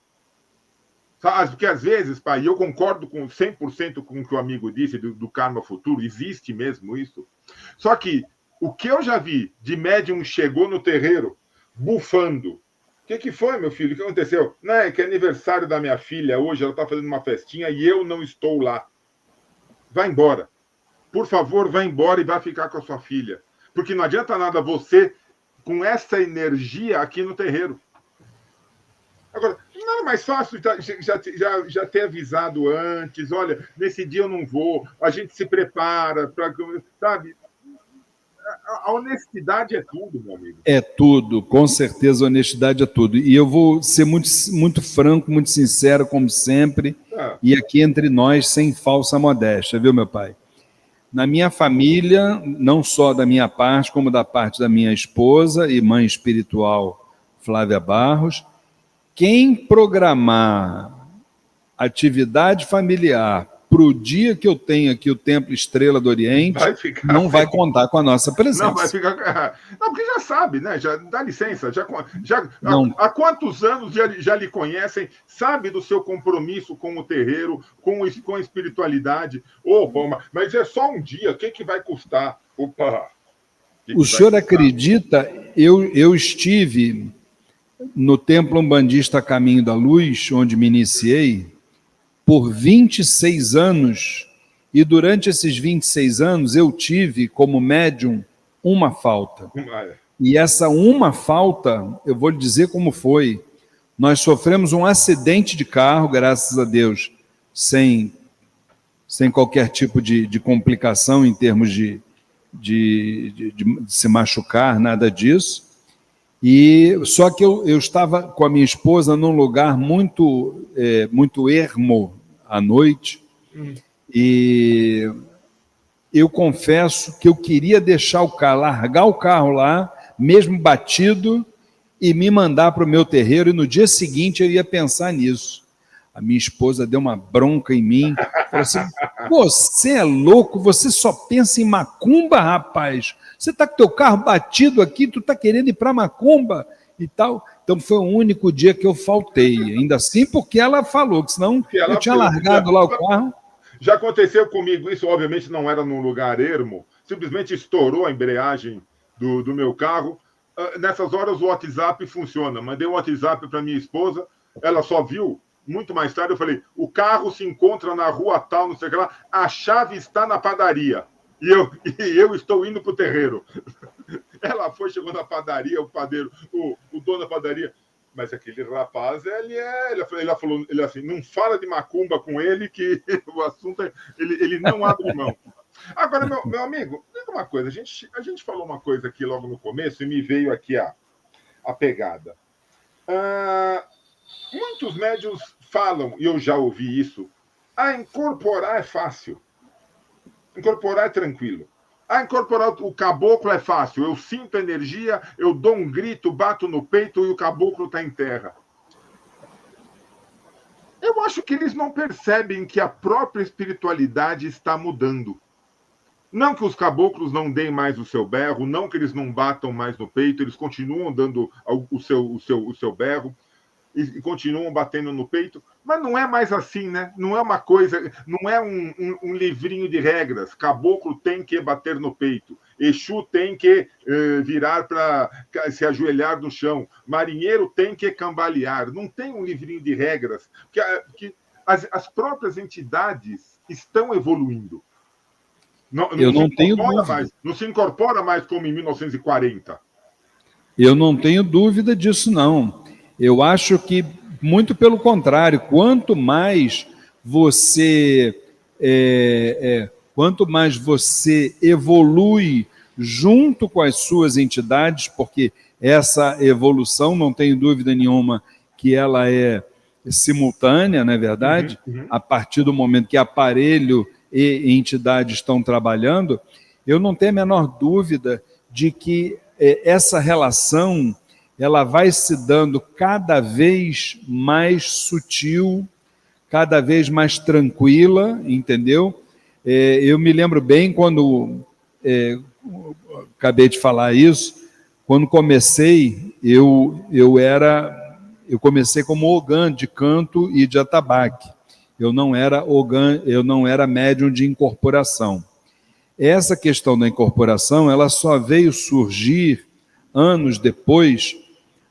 Porque às vezes, pai, eu concordo com 100% com o que o amigo disse do karma futuro, existe mesmo isso. Só que o que eu já vi de médium chegou no terreiro bufando. O que foi, meu filho? O que aconteceu? Não, é que é aniversário da minha filha hoje, ela está fazendo uma festinha e eu não estou lá. Vai embora. Por favor, vá embora e vá ficar com a sua filha. Porque não adianta nada você com essa energia aqui no terreiro. Agora, não era mais fácil já ter avisado antes, olha, nesse dia eu não vou, a gente se prepara, sabe? A honestidade é tudo, meu amigo. É tudo, com certeza a honestidade é tudo. E eu vou ser muito, muito franco, muito sincero, como sempre, e aqui entre nós, sem falsa modéstia, viu, meu pai? na minha família, não só da minha parte, como da parte da minha esposa e mãe espiritual, Flávia Barros, quem programar atividade familiar para o dia que eu tenho aqui o Templo Estrela do Oriente, não vai contar com a nossa presença. Não, vai ficar... Não, porque já sabe, né? Já, dá licença. Há quantos anos já lhe conhecem, sabe do seu compromisso com o terreiro, com a espiritualidade. Opa, mas é só um dia, o que vai custar? Opa! O senhor acredita? Eu estive no Templo Umbandista Caminho da Luz, onde me iniciei, por 26 anos, e durante esses 26 anos eu tive como médium uma falta. E essa uma falta, eu vou lhe dizer como foi. Nós sofremos um acidente de carro, graças a Deus, sem qualquer tipo de complicação em termos de se machucar, nada disso. E só que eu estava com a minha esposa num lugar muito ermo à noite, e eu confesso que eu queria deixar o carro, largar o carro lá, mesmo batido, e me mandar para o meu terreiro, e no dia seguinte eu ia pensar nisso. A minha esposa deu uma bronca em mim, falou assim: você é louco, você só pensa em macumba, rapaz. Você está com teu carro batido aqui, tu está querendo ir para macumba e tal. Então foi o único dia que eu faltei, ainda assim porque ela falou, que senão eu tinha largado lá o carro. Já aconteceu comigo isso, obviamente não era num lugar ermo, simplesmente estourou a embreagem do meu carro. Nessas horas o WhatsApp funciona, mandei um WhatsApp para minha esposa, ela só viu. Muito mais tarde eu falei: o carro se encontra na rua tal, não sei o que lá, a chave está na padaria. E eu estou indo para o terreiro. Ela chegou na padaria, o padeiro, o dono da padaria. Mas aquele rapaz, ele falou assim: não fala de macumba com ele, que o assunto ele não abre mão. Agora, meu amigo, diga uma coisa. A gente falou uma coisa aqui logo no começo e me veio aqui a pegada. Muitos médiuns falam, e eu já ouvi isso: incorporar é fácil. Incorporar é tranquilo. Incorporar o caboclo é fácil. Eu sinto energia, eu dou um grito, bato no peito e o caboclo está em terra. Eu acho que eles não percebem que a própria espiritualidade está mudando. Não que os caboclos não deem mais o seu berro, não que eles não batam mais no peito, eles continuam dando o seu berro e continuam batendo no peito, mas não é mais assim, né? Não é uma coisa, não é um livrinho de regras. Caboclo tem que bater no peito, Exu tem que virar para se ajoelhar no chão, marinheiro tem que cambalear. Não tem um livrinho de regras, porque as próprias entidades estão evoluindo. Eu não tenho dúvida. Não se incorpora mais como em 1940. Eu não tenho dúvida disso, não. Eu acho que, muito pelo contrário, quanto mais você evolui junto com as suas entidades, porque essa evolução, não tenho dúvida nenhuma que ela é simultânea, não é verdade? A partir do momento que aparelho e entidade estão trabalhando, eu não tenho a menor dúvida de que essa relação ela vai se dando cada vez mais sutil, cada vez mais tranquila, entendeu? Eu me lembro bem quando, acabei de falar isso, quando comecei, eu comecei como ogã de canto e de atabaque. Eu não era ogã, eu não era médium de incorporação. Essa questão da incorporação, ela só veio surgir anos depois,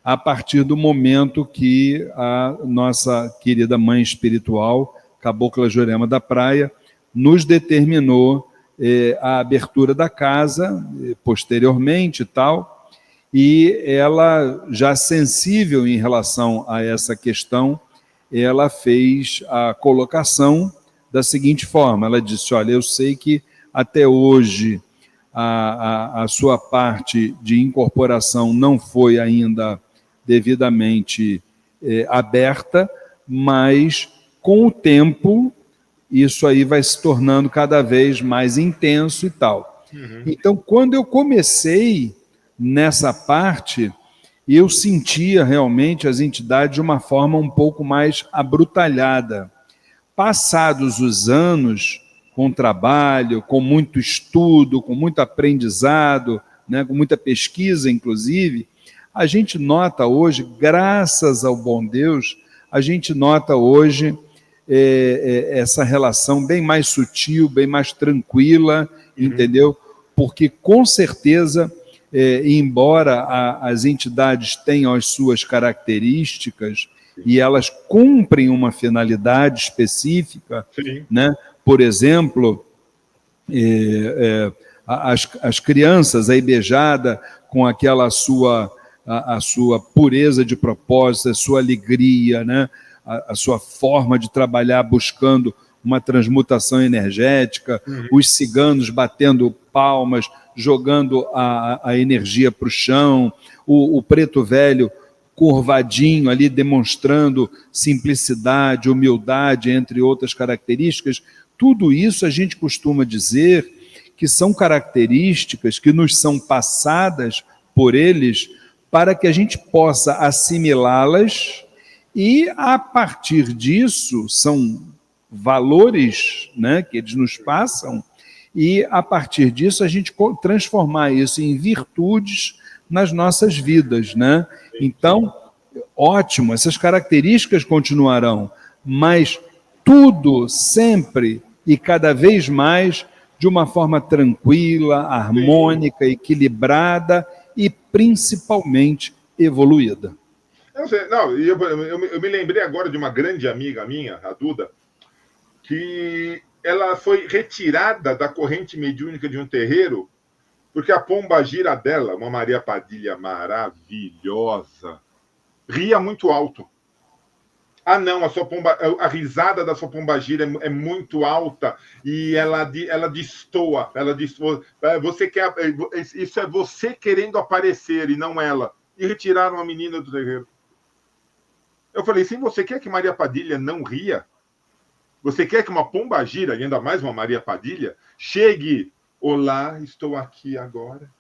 a partir do momento que a nossa querida mãe espiritual, Cabocla Jurema da Praia, nos determinou a abertura da casa, posteriormente e tal, e ela, já sensível em relação a essa questão, ela fez a colocação da seguinte forma: ela disse: olha, eu sei que até hoje a sua parte de incorporação não foi ainda devidamente aberta, mas com o tempo isso aí vai se tornando cada vez mais intenso e tal. Então, quando eu comecei nessa parte, eu sentia realmente as entidades de uma forma um pouco mais abrutalhada. Passados os anos, com trabalho, com muito estudo, com muito aprendizado, né, com muita pesquisa, inclusive, a gente nota hoje, graças ao bom Deus, a gente nota hoje essa relação bem mais sutil, bem mais tranquila, entendeu? Porque, com certeza, embora as entidades tenham as suas características e elas cumprem uma finalidade específica, né? Por exemplo, as crianças, a Ibejada, com aquela a sua pureza de propósito, a sua alegria, né? A sua forma de trabalhar buscando uma transmutação energética, os ciganos batendo palmas, jogando a energia para o chão, o preto velho curvadinho ali, demonstrando simplicidade, humildade, entre outras características. Tudo isso a gente costuma dizer que são características que nos são passadas por eles para que a gente possa assimilá-las e, a partir disso, são valores, né, que eles nos passam, e, a partir disso, a gente transformar isso em virtudes nas nossas vidas, né? Então, ótimo, essas características continuarão, mas tudo sempre e cada vez mais de uma forma tranquila, harmônica, equilibrada e, principalmente, evoluída. Eu me lembrei agora de uma grande amiga minha, a Duda, que ela foi retirada da corrente mediúnica de um terreiro porque a pombagira dela, uma Maria Padilha maravilhosa, ria muito alto. Ah, não, a risada da sua pombagira é muito alta e ela destoa. Isso é você querendo aparecer e não ela. E retiraram a menina do terreiro. Eu falei, se você quer que Maria Padilha não ria, você quer que uma pombagira, e ainda mais uma Maria Padilha, chegue, olá, estou aqui agora.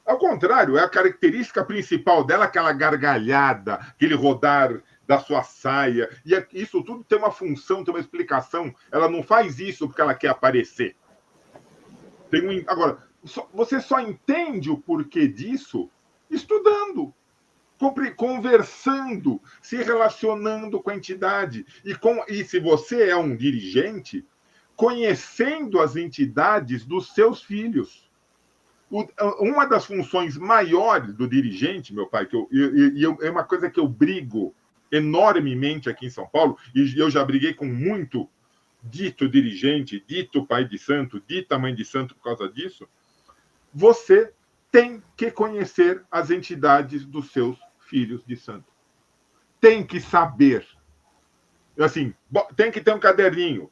Ao contrário, é a característica principal dela, aquela gargalhada, aquele rodar da sua saia. E isso tudo tem uma função, tem uma explicação. Ela não faz isso porque ela quer aparecer. Agora, você só entende o porquê disso estudando, conversando, se relacionando com a entidade. E se você é um dirigente, conhecendo as entidades dos seus filhos. Uma das funções maiores do dirigente, meu pai, é uma coisa que eu brigo enormemente aqui em São Paulo, e eu já briguei com muito dito dirigente, dito pai de santo, dita mãe de santo por causa disso. Você tem que conhecer as entidades dos seus filhos de santo. Tem que saber. Assim, tem que ter um caderninho.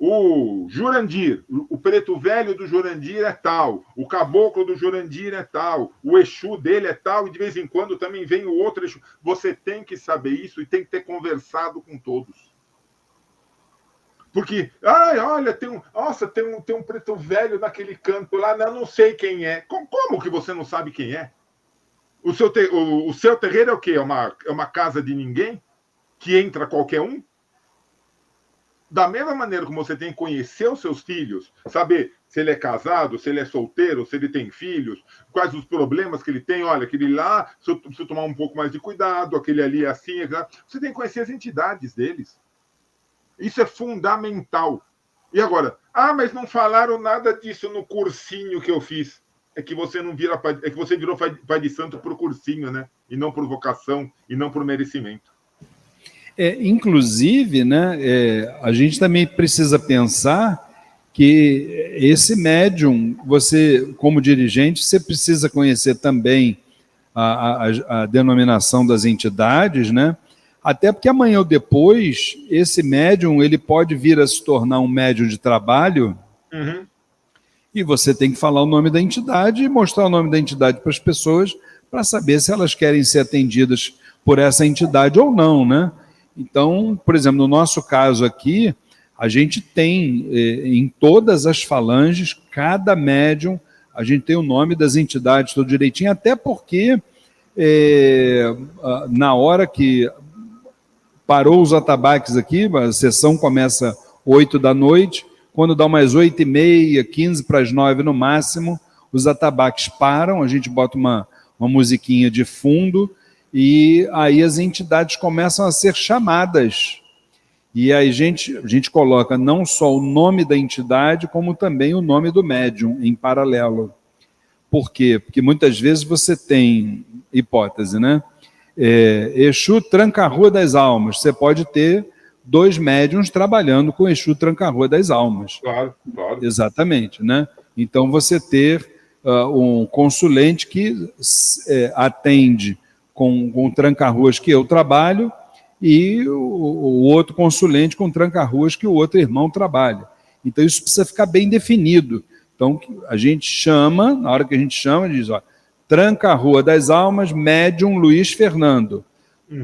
O Jurandir, o preto velho do Jurandir é tal, o caboclo do Jurandir é tal, o Exu dele é tal, e de vez em quando também vem o outro Exu. Você tem que saber isso e tem que ter conversado com todos. Porque, olha, tem um preto velho naquele canto lá, não sei quem é. Como que você não sabe quem é? O seu terreiro é o quê? É uma casa de ninguém? Que entra qualquer um? Da mesma maneira como você tem que conhecer os seus filhos, saber se ele é casado, se ele é solteiro, se ele tem filhos, quais os problemas que ele tem, olha, aquele lá, preciso tomar um pouco mais de cuidado, aquele ali é assim, você tem que conhecer as entidades deles. Isso é fundamental. E agora, mas não falaram nada disso no cursinho que eu fiz. É que você virou pai de santo por cursinho, né? E não por vocação, e não por merecimento. Inclusive, né, a gente também precisa pensar que esse médium, você, como dirigente, você precisa conhecer também a denominação das entidades, né? Até porque amanhã ou depois, esse médium ele pode vir a se tornar um médium de trabalho, e você tem que falar o nome da entidade e mostrar o nome da entidade para as pessoas para saber se elas querem ser atendidas por essa entidade ou não, né? Então, por exemplo, no nosso caso aqui, a gente tem em todas as falanges, cada médium, a gente tem o nome das entidades todo direitinho, até porque na hora que parou os atabaques aqui, a sessão começa 8 da noite, quando dá umas 8h30, 15 para as 9 no máximo, os atabaques param, a gente bota uma musiquinha de fundo, e aí as entidades começam a ser chamadas. E aí a gente coloca não só o nome da entidade, como também o nome do médium em paralelo. Por quê? Porque muitas vezes você tem hipótese, né? Exu Tranca-Rua das Almas. Você pode ter 2 médiums trabalhando com Exu Tranca-Rua das Almas. Claro, claro. Exatamente, né? Então você ter um consulente que atende com o tranca-ruas que eu trabalho e o outro consulente com tranca-ruas que o outro irmão trabalha. Então isso precisa ficar bem definido. Então a gente chama, na hora que a gente chama, diz, ó, Tranca-Rua das Almas, médium Luiz Fernando.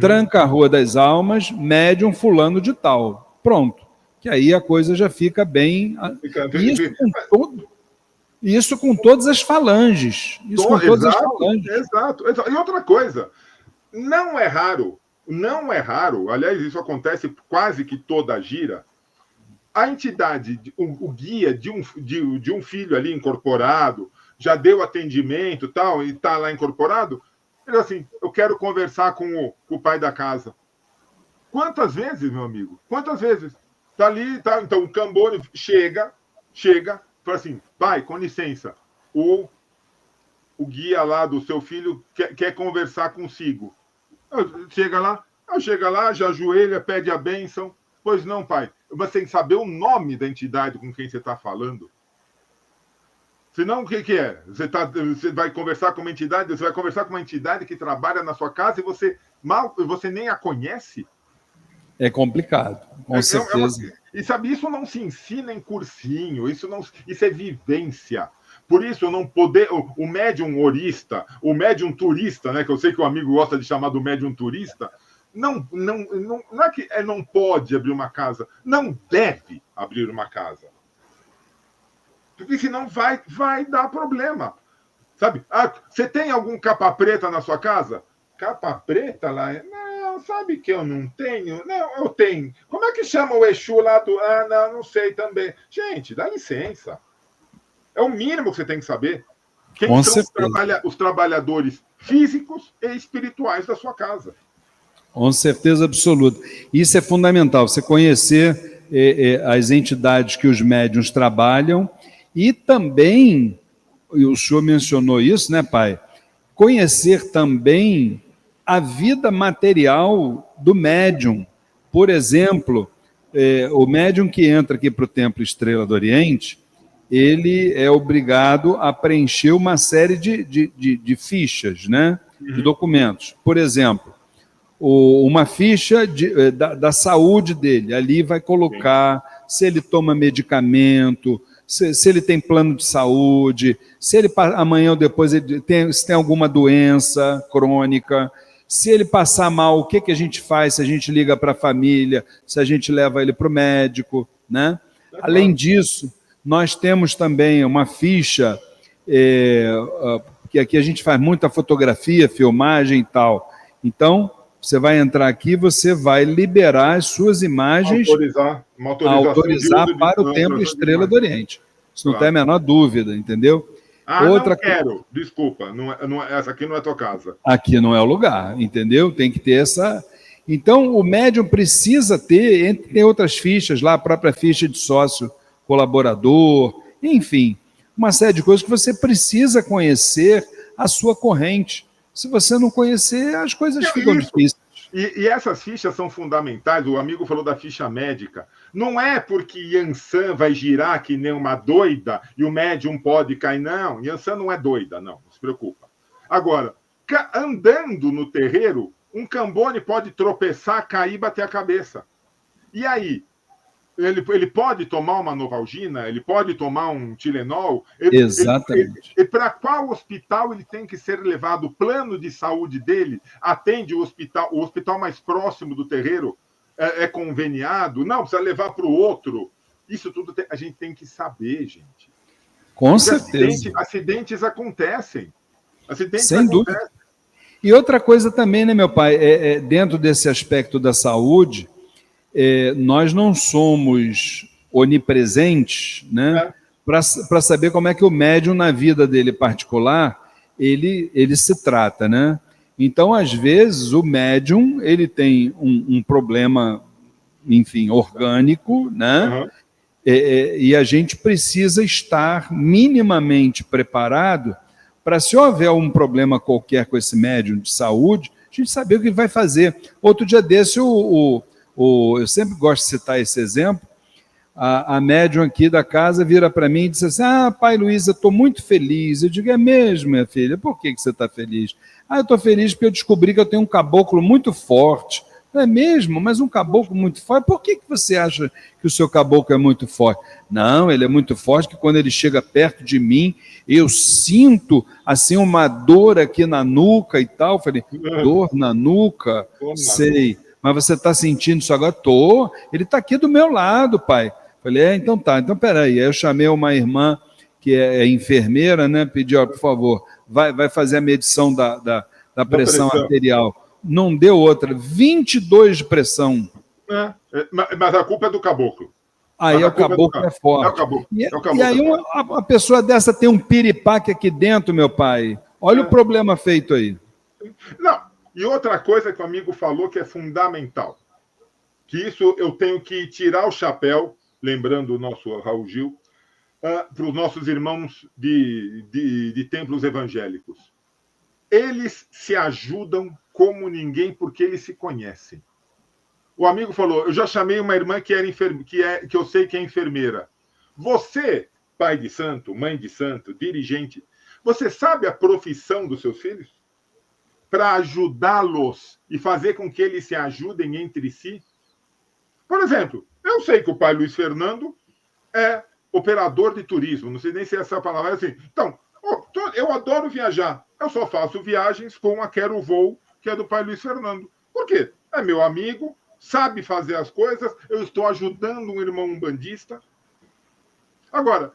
Tranca-Rua das Almas, médium fulano de tal. Pronto. Que aí a coisa já fica bem... Isso com todas as falanges. Exato. E outra coisa, não é raro, aliás, isso acontece quase que toda a gira, a entidade, o guia de um filho ali incorporado, já deu atendimento tal, e está lá incorporado, ele assim, eu quero conversar com o pai da casa. Quantas vezes, meu amigo? Quantas vezes? Tá ali, tá, então o Cambone chega, fala assim, pai, com licença, o guia lá do seu filho quer conversar consigo. Chega lá, já ajoelha, pede a bênção. Pois não, pai. Você tem que saber o nome da entidade com quem você está falando. Senão, o que é? Você vai conversar com uma entidade, você vai conversar com uma entidade que trabalha na sua casa e você nem a conhece? É complicado, com certeza. E sabe, isso não se ensina em cursinho, isso é vivência. Por isso, não poder. O médium horista, o médium turista, né? Que eu sei que o amigo gosta de chamar do médium turista, não é que não pode abrir uma casa, não deve abrir uma casa. Porque senão vai dar problema. Sabe? Você tem algum capa preta na sua casa? Capa preta lá? Não, sabe que eu não tenho? Não, eu tenho. Como é que chama o Exu lá do... não sei também. Gente, dá licença. É o mínimo que você tem que saber. Quem são os trabalhadores físicos e espirituais da sua casa. Com certeza absoluta. Isso é fundamental, você conhecer as entidades que os médiuns trabalham e também, e o senhor mencionou isso, né, pai? Conhecer também a vida material do médium. Por exemplo, o médium que entra aqui para o Templo Estrela do Oriente, ele é obrigado a preencher uma série de fichas, né, de documentos. Por exemplo, uma ficha da saúde dele. Ali vai colocar se ele toma medicamento, se ele tem plano de saúde, se ele amanhã ou depois se tem alguma doença crônica, se ele passar mal, o que a gente faz, se a gente liga para a família, se a gente leva ele para o médico, né? Além disso, nós temos também uma ficha, que aqui a gente faz muita fotografia, filmagem e tal. Então, você vai entrar aqui, você vai liberar as suas imagens, autorizar para o Templo Estrela do Oriente. Isso não tem a menor dúvida, entendeu? Não quero, desculpa, essa aqui não é tua casa. Aqui não é o lugar, entendeu? Tem que ter essa... Então, o médium precisa ter, tem outras fichas lá, a própria ficha de sócio colaborador, enfim, uma série de coisas que você precisa conhecer a sua corrente. Se você não conhecer, as coisas ficam difíceis. E essas fichas são fundamentais. O amigo falou da ficha médica. Não é porque Yansan vai girar que nem uma doida e o médium pode cair. Não, Yansan não é doida, não se preocupa. Agora, andando no terreiro, um Cambone pode tropeçar, cair e bater a cabeça. E aí? Ele pode tomar uma Novalgina, ele pode tomar um Tilenol. Exatamente. E para qual hospital ele tem que ser levado? O plano de saúde dele atende o hospital mais próximo do terreiro? é conveniado, não, precisa levar para o outro. Isso tudo a gente tem que saber, gente. Com certeza. Acidentes acontecem. Sem dúvida. E outra coisa também, né, meu pai, dentro desse aspecto da saúde, nós não somos onipresentes, né, para saber como é que o médium, na vida dele particular, ele se trata, né? Então, às vezes, o médium, ele tem um problema, enfim, orgânico, né? Uhum. E a gente precisa estar minimamente preparado para, se houver um problema qualquer com esse médium de saúde, a gente saber o que vai fazer. Outro dia desse, eu sempre gosto de citar esse exemplo, a médium aqui da casa vira para mim e diz assim, pai Luiz, eu estou muito feliz. Eu digo, é mesmo, minha filha? Por que você está feliz? Eu estou feliz porque eu descobri que eu tenho um caboclo muito forte. É mesmo? Mas um caboclo muito forte? Por que você acha que o seu caboclo é muito forte? Não, ele é muito forte que quando ele chega perto de mim, eu sinto assim uma dor aqui na nuca e tal. Eu falei, dor na nuca? Sei. Mas você está sentindo isso agora? Tô. Ele está aqui do meu lado, pai. Falei, então tá, então peraí. Aí eu chamei uma irmã que é enfermeira, né? Pedi, por favor, vai fazer a medição da pressão arterial. Não deu outra, 22 de pressão. Mas a culpa é do caboclo. Aí o caboclo é forte. E aí uma pessoa dessa tem um piripaque aqui dentro, meu pai. Olha o problema feito aí. Não, e outra coisa que o amigo falou que é fundamental, que isso eu tenho que tirar o chapéu, lembrando o nosso Raul Gil, para os nossos irmãos de templos evangélicos. Eles se ajudam como ninguém porque eles se conhecem. O amigo falou, eu já chamei uma irmã que eu sei que é enfermeira. Você, pai de santo, mãe de santo, dirigente, você sabe a profissão dos seus filhos? Para ajudá-los e fazer com que eles se ajudem entre si? Por exemplo, eu sei que o pai Luiz Fernando é operador de turismo, não sei nem se essa palavra é assim. Então, eu adoro viajar. Eu só faço viagens com a Quero Voo, que é do pai Luiz Fernando. Por quê? É meu amigo, sabe fazer as coisas, eu estou ajudando um irmão umbandista. Agora,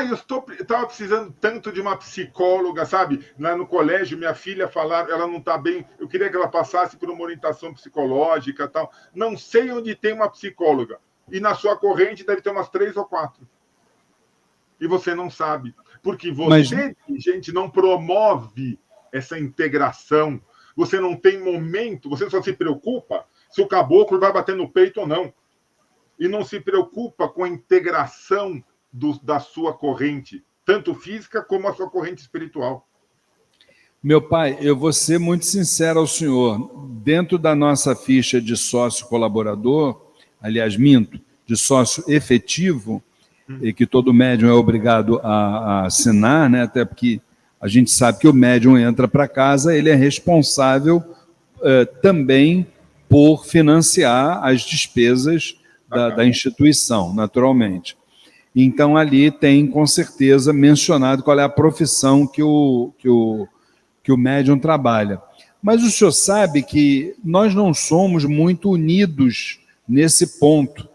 eu estava precisando tanto de uma psicóloga, sabe? Lá no colégio, minha filha falaram, ela não está bem, eu queria que ela passasse por uma orientação psicológica e tal. Não sei onde tem uma psicóloga. E na sua corrente deve ter umas 3 ou 4. E você não sabe. Porque você, gente, não promove essa integração. Você não tem momento, você só se preocupa se o caboclo vai bater no peito ou não. E não se preocupa com a integração da sua corrente, tanto física como a sua corrente espiritual. Meu pai, eu vou ser muito sincero ao senhor. Dentro da nossa ficha de sócio colaborador, aliás, de sócio efetivo, e que todo médium é obrigado a assinar, né? Até porque a gente sabe que o médium entra para casa, ele é responsável também por financiar as despesas da instituição, naturalmente. Então, ali tem, com certeza, mencionado qual é a profissão que o médium trabalha. Mas o senhor sabe que nós não somos muito unidos nesse ponto.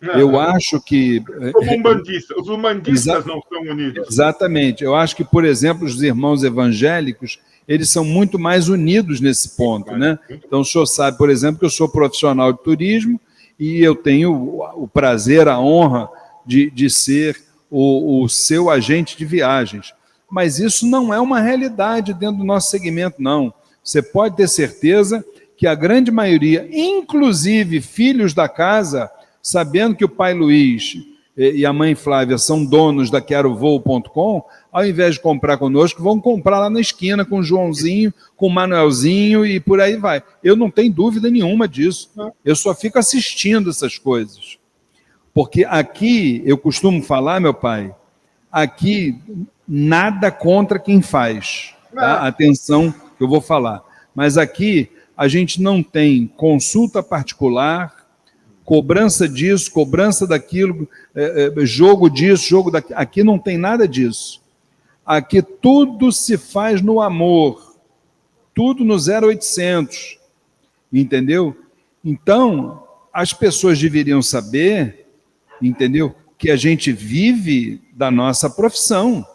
Eu acho que... Como umbandistas. Os umbandistas não são unidos. Exatamente. Eu acho que, por exemplo, os irmãos evangélicos, eles são muito mais unidos nesse ponto, né? Então, o senhor sabe, por exemplo, que eu sou profissional de turismo e eu tenho o prazer, a honra de ser o seu agente de viagens. Mas isso não é uma realidade dentro do nosso segmento, não. Você pode ter certeza que a grande maioria, inclusive filhos da casa, sabendo que o pai Luiz e a mãe Flávia são donos da querovoo.com, ao invés de comprar conosco, vão comprar lá na esquina com o Joãozinho, com o Manuelzinho e por aí vai. Eu não tenho dúvida nenhuma disso. Eu só fico assistindo essas coisas. Porque aqui, eu costumo falar, meu pai, aqui nada contra quem faz. Tá? Atenção que eu vou falar. Mas aqui a gente não tem consulta particular, cobrança disso, cobrança daquilo, jogo disso, jogo daquilo. Aqui não tem nada disso. Aqui tudo se faz no amor, tudo no 0800, entendeu? Então, as pessoas deveriam saber, entendeu? Que a gente vive da nossa profissão.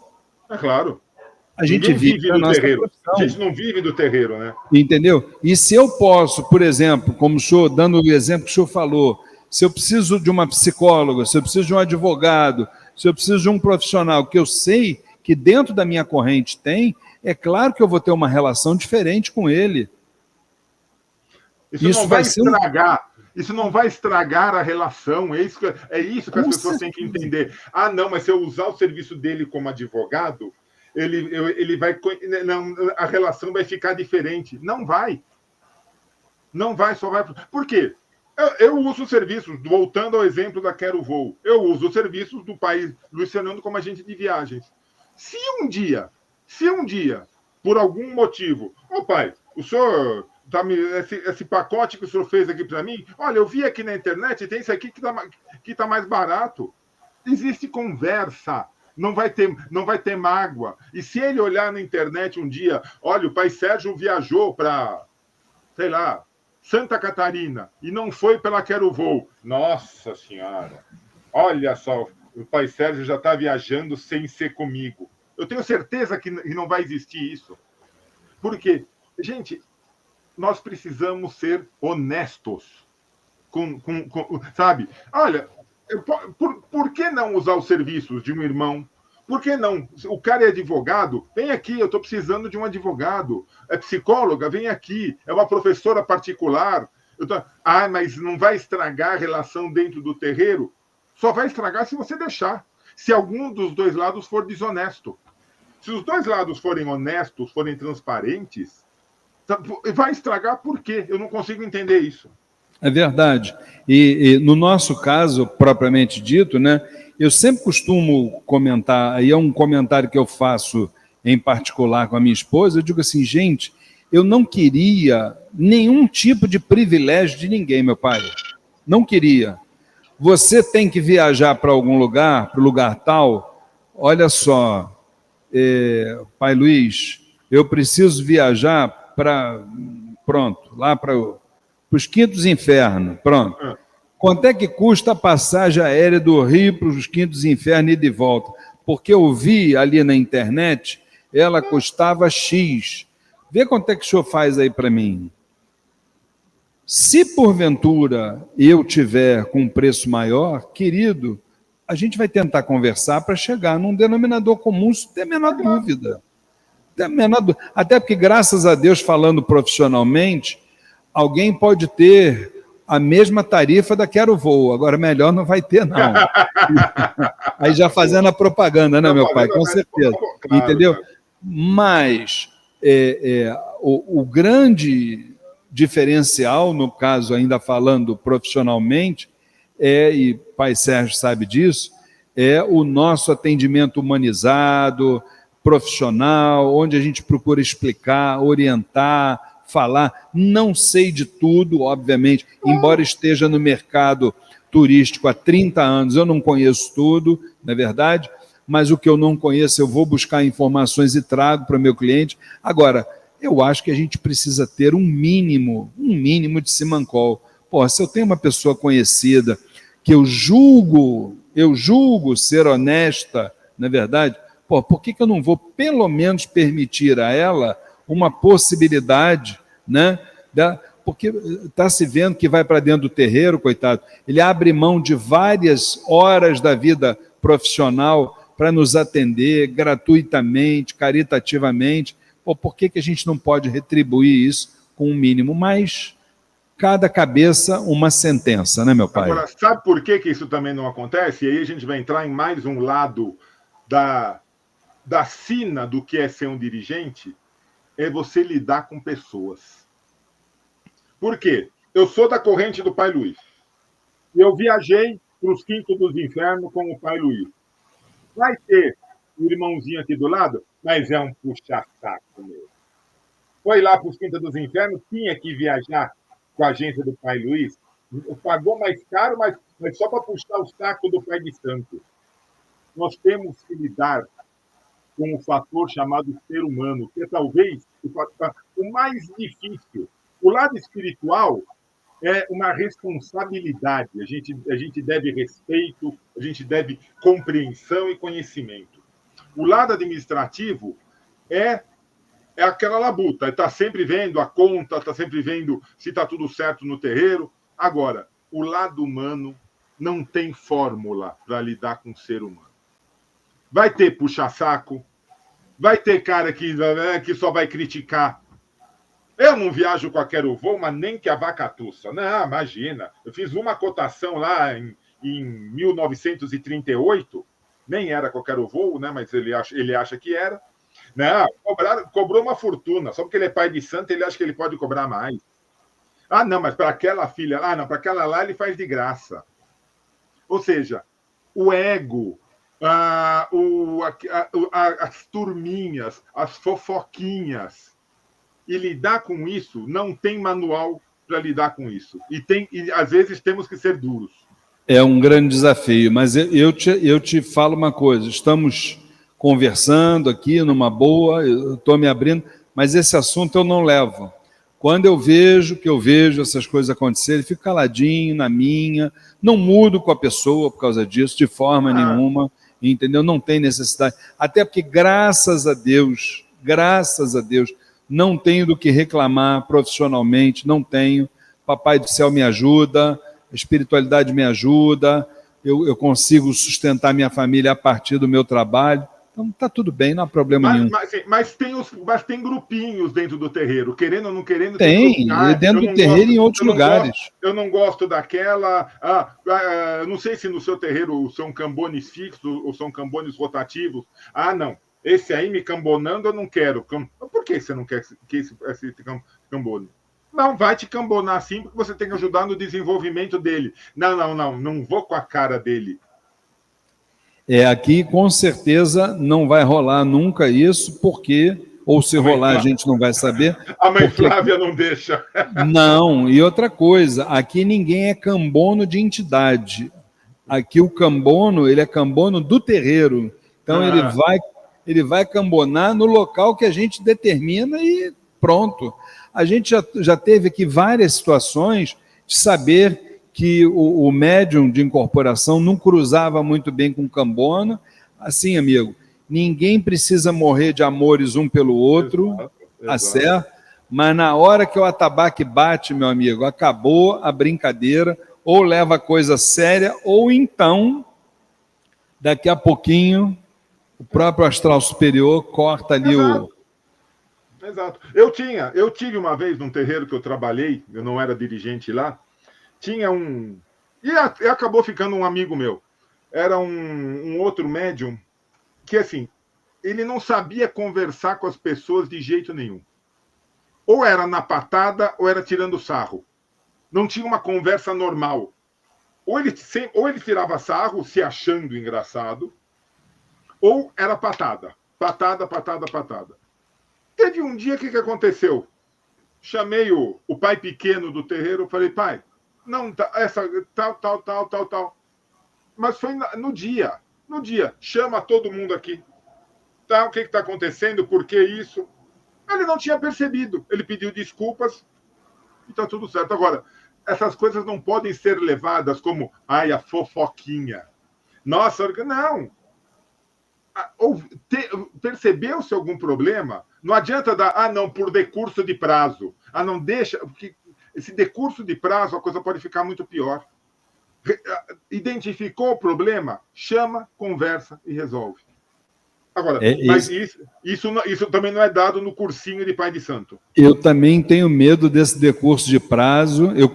É claro. A gente Ninguém vive vive da do nossa terreiro. A profissão. gente não vive do terreiro, né? Entendeu? E se eu posso, por exemplo, como o senhor, dando o exemplo que o senhor falou, se eu preciso de uma psicóloga, se eu preciso de um advogado, se eu preciso de um profissional que eu sei que dentro da minha corrente tem, é claro que eu vou ter uma relação diferente com ele. Isso não vai estragar. Isso não vai estragar a relação. É isso que as pessoas têm que entender. Ah, não, mas se eu usar o serviço dele como advogado, ele vai. Não, a relação vai ficar diferente. Não vai. Não vai, só vai. Por quê? Eu uso serviços, voltando ao exemplo da Quero Voo, eu uso serviços do país Luiz Fernando como agente de viagens. Se um dia, por algum motivo, pai, o senhor, esse pacote que o senhor fez aqui para mim, olha, eu vi aqui na internet, tem esse aqui que tá mais barato. Existe conversa. Não vai ter mágoa. E se ele olhar na internet um dia, olha, o pai Sérgio viajou para, sei lá, Santa Catarina e não foi pela Quero Voo. Nossa Senhora! Olha só, o pai Sérgio já está viajando sem ser comigo. Eu tenho certeza que não vai existir isso. Por quê? Gente, nós precisamos ser honestos. Sabe? Olha, por que não usar os serviços de um irmão? Por que não? O cara é advogado, vem aqui, eu estou precisando de um advogado. É psicóloga, vem aqui. É uma professora particular. Mas não vai estragar a relação dentro do terreiro? Só vai estragar se você deixar. Se algum dos dois lados for desonesto. Se os dois lados forem honestos, forem transparentes, vai estragar por quê? Eu não consigo entender isso. É verdade. E no nosso caso, propriamente dito, né, eu sempre costumo comentar, aí é um comentário que eu faço em particular com a minha esposa, eu digo assim, gente, eu não queria nenhum tipo de privilégio de ninguém, meu pai. Não queria. Você tem que viajar para algum lugar, para o lugar tal, olha só, pai Luiz, eu preciso viajar para, pronto, lá para os quintos infernos, pronto. Quanto é que custa a passagem aérea do Rio para os quintos infernos e de volta? Porque eu vi ali na internet, ela custava X. Vê quanto é que o senhor faz aí para mim. Se porventura eu tiver com um preço maior, querido, a gente vai tentar conversar para chegar num denominador comum, sem ter a menor dúvida. Até porque, graças a Deus, falando profissionalmente, alguém pode ter a mesma tarifa da Quero Voo, agora melhor não vai ter, não. Aí já fazendo a propaganda, né, meu pai? Com certeza. Claro, entendeu? Claro. Mas o grande diferencial, no caso, ainda falando profissionalmente, e pai Sérgio sabe disso, é o nosso atendimento humanizado, profissional, onde a gente procura explicar, orientar, falar. Não sei de tudo, obviamente, embora esteja no mercado turístico há 30 anos, eu não conheço tudo, não é verdade? Mas o que eu não conheço, eu vou buscar informações e trago para o meu cliente. Agora, eu acho que a gente precisa ter um mínimo de simancol. Pô, se eu tenho uma pessoa conhecida que eu julgo ser honesta, não é verdade? Pô, por que eu não vou, pelo menos, permitir a ela uma possibilidade, né? Porque está se vendo que vai para dentro do terreiro, coitado, ele abre mão de várias horas da vida profissional para nos atender gratuitamente, caritativamente. Pô, por que a gente não pode retribuir isso com um mínimo? Mas cada cabeça uma sentença, né, meu pai? Agora, sabe por que isso também não acontece? E aí a gente vai entrar em mais um lado da sina do que é ser um dirigente, é você lidar com pessoas. Por quê? Eu sou da corrente do pai Luiz. Eu viajei para os quintos dos infernos com o pai Luiz. Vai ter o irmãozinho aqui do lado, mas é um puxa-saco meu. Foi lá para os quintos dos infernos, tinha que viajar com a agência do pai Luiz, pagou mais caro, mas só para puxar o saco do pai de santo. Nós temos que lidar com um fator chamado ser humano, que é talvez o mais difícil. O lado espiritual é uma responsabilidade. A gente deve respeito, a gente deve compreensão e conhecimento. O lado administrativo é aquela labuta, está sempre vendo a conta, está sempre vendo se está tudo certo no terreiro. Agora, o lado humano não tem fórmula para lidar com o ser humano. Vai ter puxa-saco, vai ter cara que só vai criticar. Eu não viajo com a Quero Voo, mas nem que a vaca tussa. Não, imagina. Eu fiz uma cotação lá em 1938, nem era com a Quero Voo, né? Mas ele acha que era. Não, cobrou uma fortuna. Só porque ele é pai de santo, ele acha que ele pode cobrar mais. Ah, não, mas para aquela filha lá, não, para aquela lá ele faz de graça. Ou seja, o ego, as turminhas, as fofoquinhas, e lidar com isso, não tem manual para lidar com isso. E às vezes temos que ser duros. É um grande desafio, mas eu te falo uma coisa, estamos conversando aqui numa boa, eu estou me abrindo, mas esse assunto eu não levo. Quando eu vejo essas coisas acontecerem, fico caladinho na minha, não mudo com a pessoa por causa disso, de forma nenhuma, entendeu? Não tem necessidade. Até porque, graças a Deus, não tenho do que reclamar profissionalmente, não tenho. Papai do céu me ajuda, a espiritualidade me ajuda, eu consigo sustentar minha família a partir do meu trabalho. Então está tudo bem, não há problema nenhum. Mas tem grupinhos dentro do terreiro, querendo ou não querendo. Tem dentro do terreiro e em outros lugares. Eu não gosto daquela. Eu não sei se no seu terreiro são cambones fixos ou são cambones rotativos. Ah, não. Esse aí me cambonando eu não quero. Por que você não quer que esse cambone? Não, vai te cambonar sim, porque você tem que ajudar no desenvolvimento dele. Não vou com a cara dele. Aqui com certeza não vai rolar nunca isso, porque, ou se rolar a gente não vai saber. A mãe Flávia não deixa. Não, e outra coisa, aqui ninguém é cambono de entidade. Aqui o cambono, ele é cambono do terreiro. Então ele vai cambonar no local que a gente determina e pronto. A gente já teve aqui várias situações de saber que o médium de incorporação não cruzava muito bem com o cambono. Assim, amigo, ninguém precisa morrer de amores um pelo outro, tá certo? Mas na hora que o atabaque bate, meu amigo, acabou a brincadeira, ou leva a coisa séria, ou então, daqui a pouquinho, o próprio astral superior corta ali Exato. Eu tive uma vez num terreiro que eu trabalhei, eu não era dirigente lá, tinha um... E acabou ficando um amigo meu. Era um outro médium que, assim, ele não sabia conversar com as pessoas de jeito nenhum. Ou era na patada, ou era tirando sarro. Não tinha uma conversa normal. Ou ele tirava sarro, se achando engraçado, ou era patada. Patada. Teve um dia, o que aconteceu? Chamei o pai pequeno do terreiro, falei, pai, não, tal. Mas foi no dia. No dia, chama todo mundo aqui. Tá, o que está acontecendo? Por que isso? Ele não tinha percebido. Ele pediu desculpas e está tudo certo. Agora, essas coisas não podem ser levadas como, a fofoquinha. Nossa, não. Percebeu-se algum problema? Não adianta dar, não, por decurso de prazo. Não deixa, porque esse decurso de prazo, a coisa pode ficar muito pior. Identificou o problema? Chama, conversa e resolve. Agora, mas isso também não é dado no cursinho de pai de santo. Eu também tenho medo desse decurso de prazo. Eu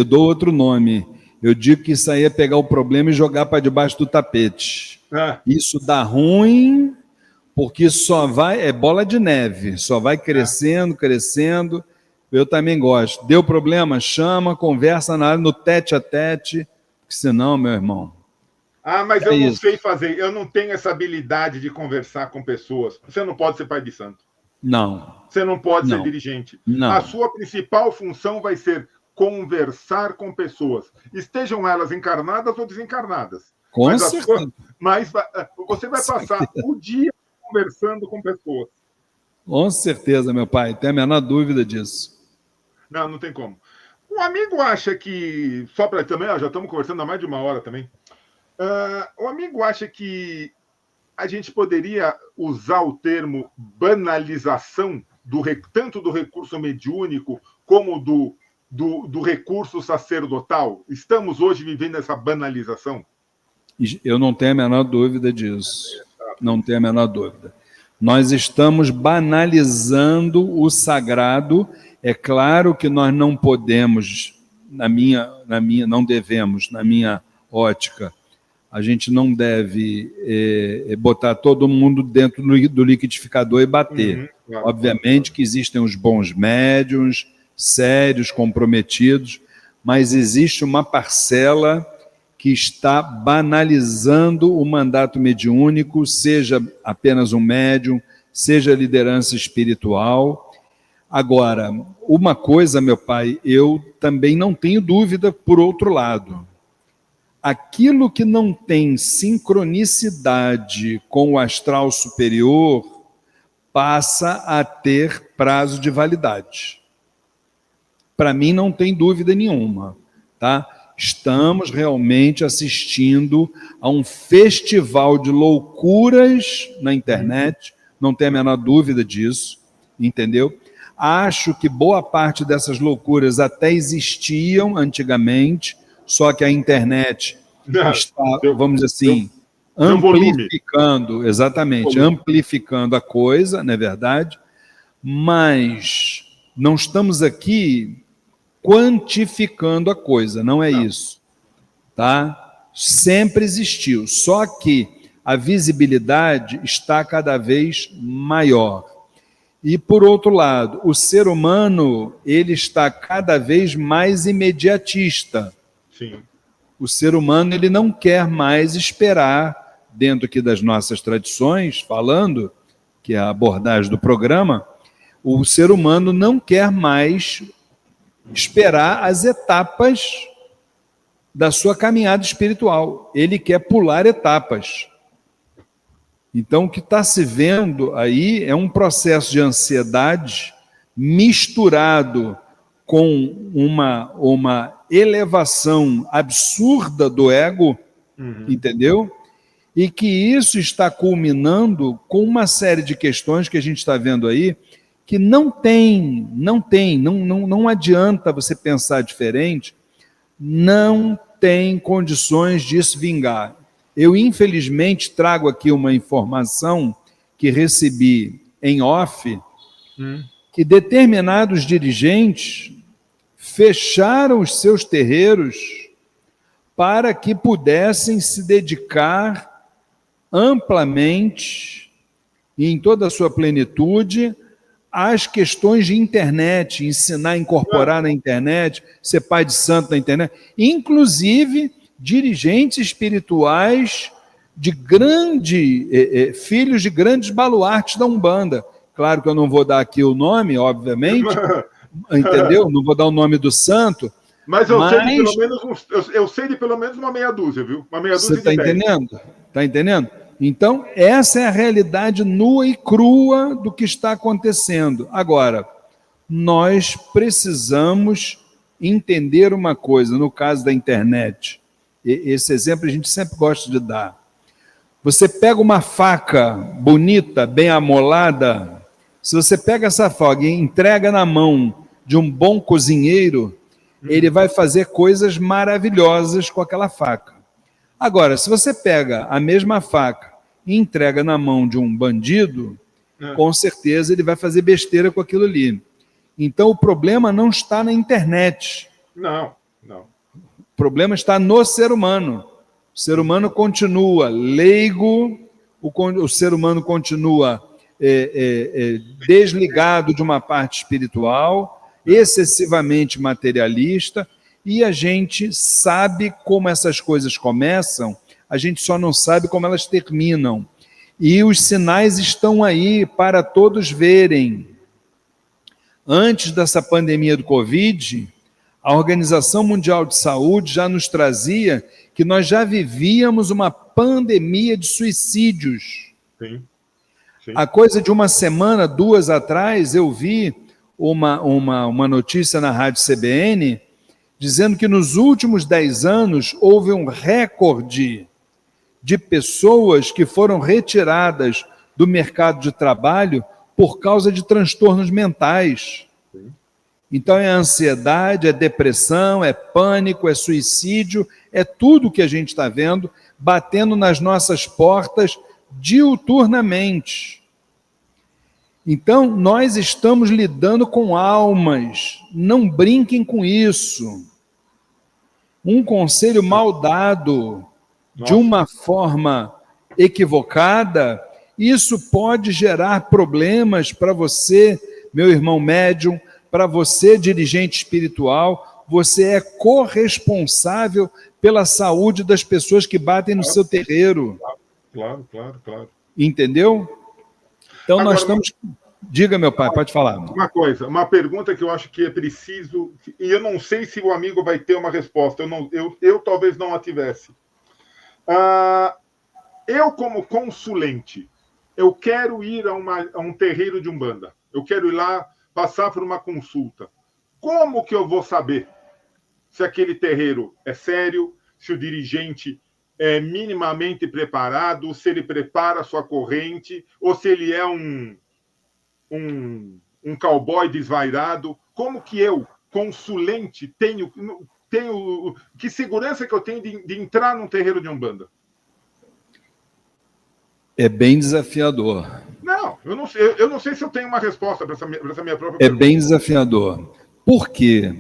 dou outro nome. Eu digo que isso aí é pegar o problema e jogar para debaixo do tapete. Isso dá ruim, porque é bola de neve, só vai crescendo. Eu também gosto. Deu problema, chama, conversa no tete a tete, porque senão, meu irmão... mas eu não sei fazer, eu não tenho essa habilidade de conversar com pessoas. Você não pode ser pai de santo. Não. Você não pode ser dirigente. Não. A sua principal função vai ser conversar com pessoas, estejam elas encarnadas ou desencarnadas. Mas você vai passar o dia conversando com pessoas. Com certeza, meu pai, tem a menor dúvida disso. Não tem como. O amigo acha que, só para também, já estamos conversando há mais de uma hora também, o amigo acha que a gente poderia usar o termo banalização tanto do recurso mediúnico como do recurso sacerdotal? Estamos hoje vivendo essa banalização? Eu não tenho a menor dúvida disso. Não tenho a menor dúvida. Nós estamos banalizando o sagrado. É claro que nós não podemos, não devemos, na minha ótica, a gente não deve botar todo mundo dentro do liquidificador e bater. Claro, obviamente que existem os bons médiuns, sérios, comprometidos, mas existe uma parcela que está banalizando o mandato mediúnico, seja apenas um médium, seja liderança espiritual. Agora, uma coisa, meu pai, eu também não tenho dúvida por outro lado. Aquilo que não tem sincronicidade com o astral superior passa a ter prazo de validade. Para mim não tem dúvida nenhuma, tá? Estamos realmente assistindo a um festival de loucuras na internet, não tem a menor dúvida disso, entendeu? Acho que boa parte dessas loucuras até existiam antigamente, só que a internet está, vamos dizer assim, amplificando, exatamente, amplificando a coisa, não é verdade? Mas não estamos aqui quantificando a coisa, não é isso, tá? Sempre existiu, só que a visibilidade está cada vez maior. E, por outro lado, o ser humano, ele está cada vez mais imediatista. Sim. O ser humano, ele não quer mais esperar, dentro aqui das nossas tradições, falando, que é a abordagem do programa, o ser humano não quer mais esperar as etapas da sua caminhada espiritual. Ele quer pular etapas. Então, o que está se vendo aí é um processo de ansiedade misturado com uma elevação absurda do ego, entendeu? E que isso está culminando com uma série de questões que a gente está vendo aí, que não adianta você pensar diferente, não tem condições disso vingar. Eu, infelizmente, trago aqui uma informação que recebi em off, que determinados dirigentes fecharam os seus terreiros para que pudessem se dedicar amplamente e em toda a sua plenitude às questões de internet, ensinar a incorporar na internet, ser pai de santo na internet, inclusive dirigentes espirituais de filhos de grandes baluartes da Umbanda. Claro que eu não vou dar aqui o nome, obviamente, entendeu? Não vou dar o nome do santo. Mas eu sei de pelo menos uma meia dúzia, viu? Uma meia dúzia. Você está entendendo? Está entendendo? Então, essa é a realidade nua e crua do que está acontecendo. Agora, nós precisamos entender uma coisa, no caso da internet. Esse exemplo a gente sempre gosta de dar. Você pega uma faca bonita, bem amolada, se você pega essa faca e entrega na mão de um bom cozinheiro, ele vai fazer coisas maravilhosas com aquela faca. Agora, se você pega a mesma faca e entrega na mão de um bandido, com certeza ele vai fazer besteira com aquilo ali. Então, o problema não está na internet. Não. O problema está no ser humano. O ser humano continua leigo, o ser humano continua desligado de uma parte espiritual, excessivamente materialista, e a gente sabe como essas coisas começam, a gente só não sabe como elas terminam. E os sinais estão aí para todos verem. Antes dessa pandemia do Covid, a Organização Mundial de Saúde já nos trazia que nós já vivíamos uma pandemia de suicídios. Sim. Há coisa de uma semana, 2 atrás, eu vi uma notícia na Rádio CBN dizendo que nos últimos 10 anos houve um recorde de pessoas que foram retiradas do mercado de trabalho por causa de transtornos mentais. Então é ansiedade, é depressão, é pânico, é suicídio, é tudo que a gente está vendo batendo nas nossas portas diuturnamente. Então, nós estamos lidando com almas, não brinquem com isso. Um conselho mal dado, de uma forma equivocada, isso pode gerar problemas para você, meu irmão médium, para você, dirigente espiritual. Você é corresponsável pela saúde das pessoas que batem no seu terreiro. Claro. Entendeu? Então, agora, nós estamos... Diga, meu pai, pode falar. Uma pergunta que eu acho que é preciso, e eu não sei se o amigo vai ter uma resposta, eu talvez não a tivesse. Eu, como consulente, eu quero ir a um terreiro de Umbanda, eu quero ir lá passar por uma consulta. Como que eu vou saber se aquele terreiro é sério, se o dirigente é minimamente preparado, se ele prepara a sua corrente, ou se ele é um cowboy desvairado? Como que eu, consulente, tenho que segurança que eu tenho de entrar num terreiro de Umbanda? É bem desafiador. Não, eu não sei se eu tenho uma resposta para essa minha própria pergunta. É bem desafiador. Por quê?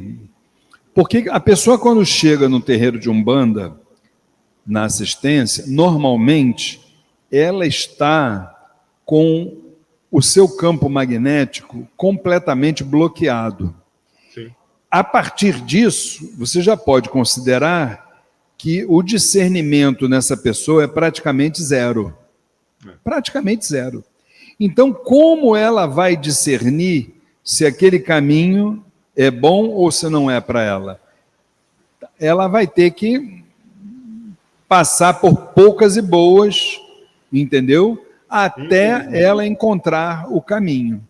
Porque a pessoa, quando chega no terreiro de Umbanda, na assistência, normalmente, ela está com o seu campo magnético completamente bloqueado. Sim. A partir disso, você já pode considerar que o discernimento nessa pessoa é praticamente zero. Praticamente zero. Então, como ela vai discernir se aquele caminho é bom ou se não é para ela? Ela vai ter que passar por poucas e boas, entendeu? Até ela encontrar o caminho.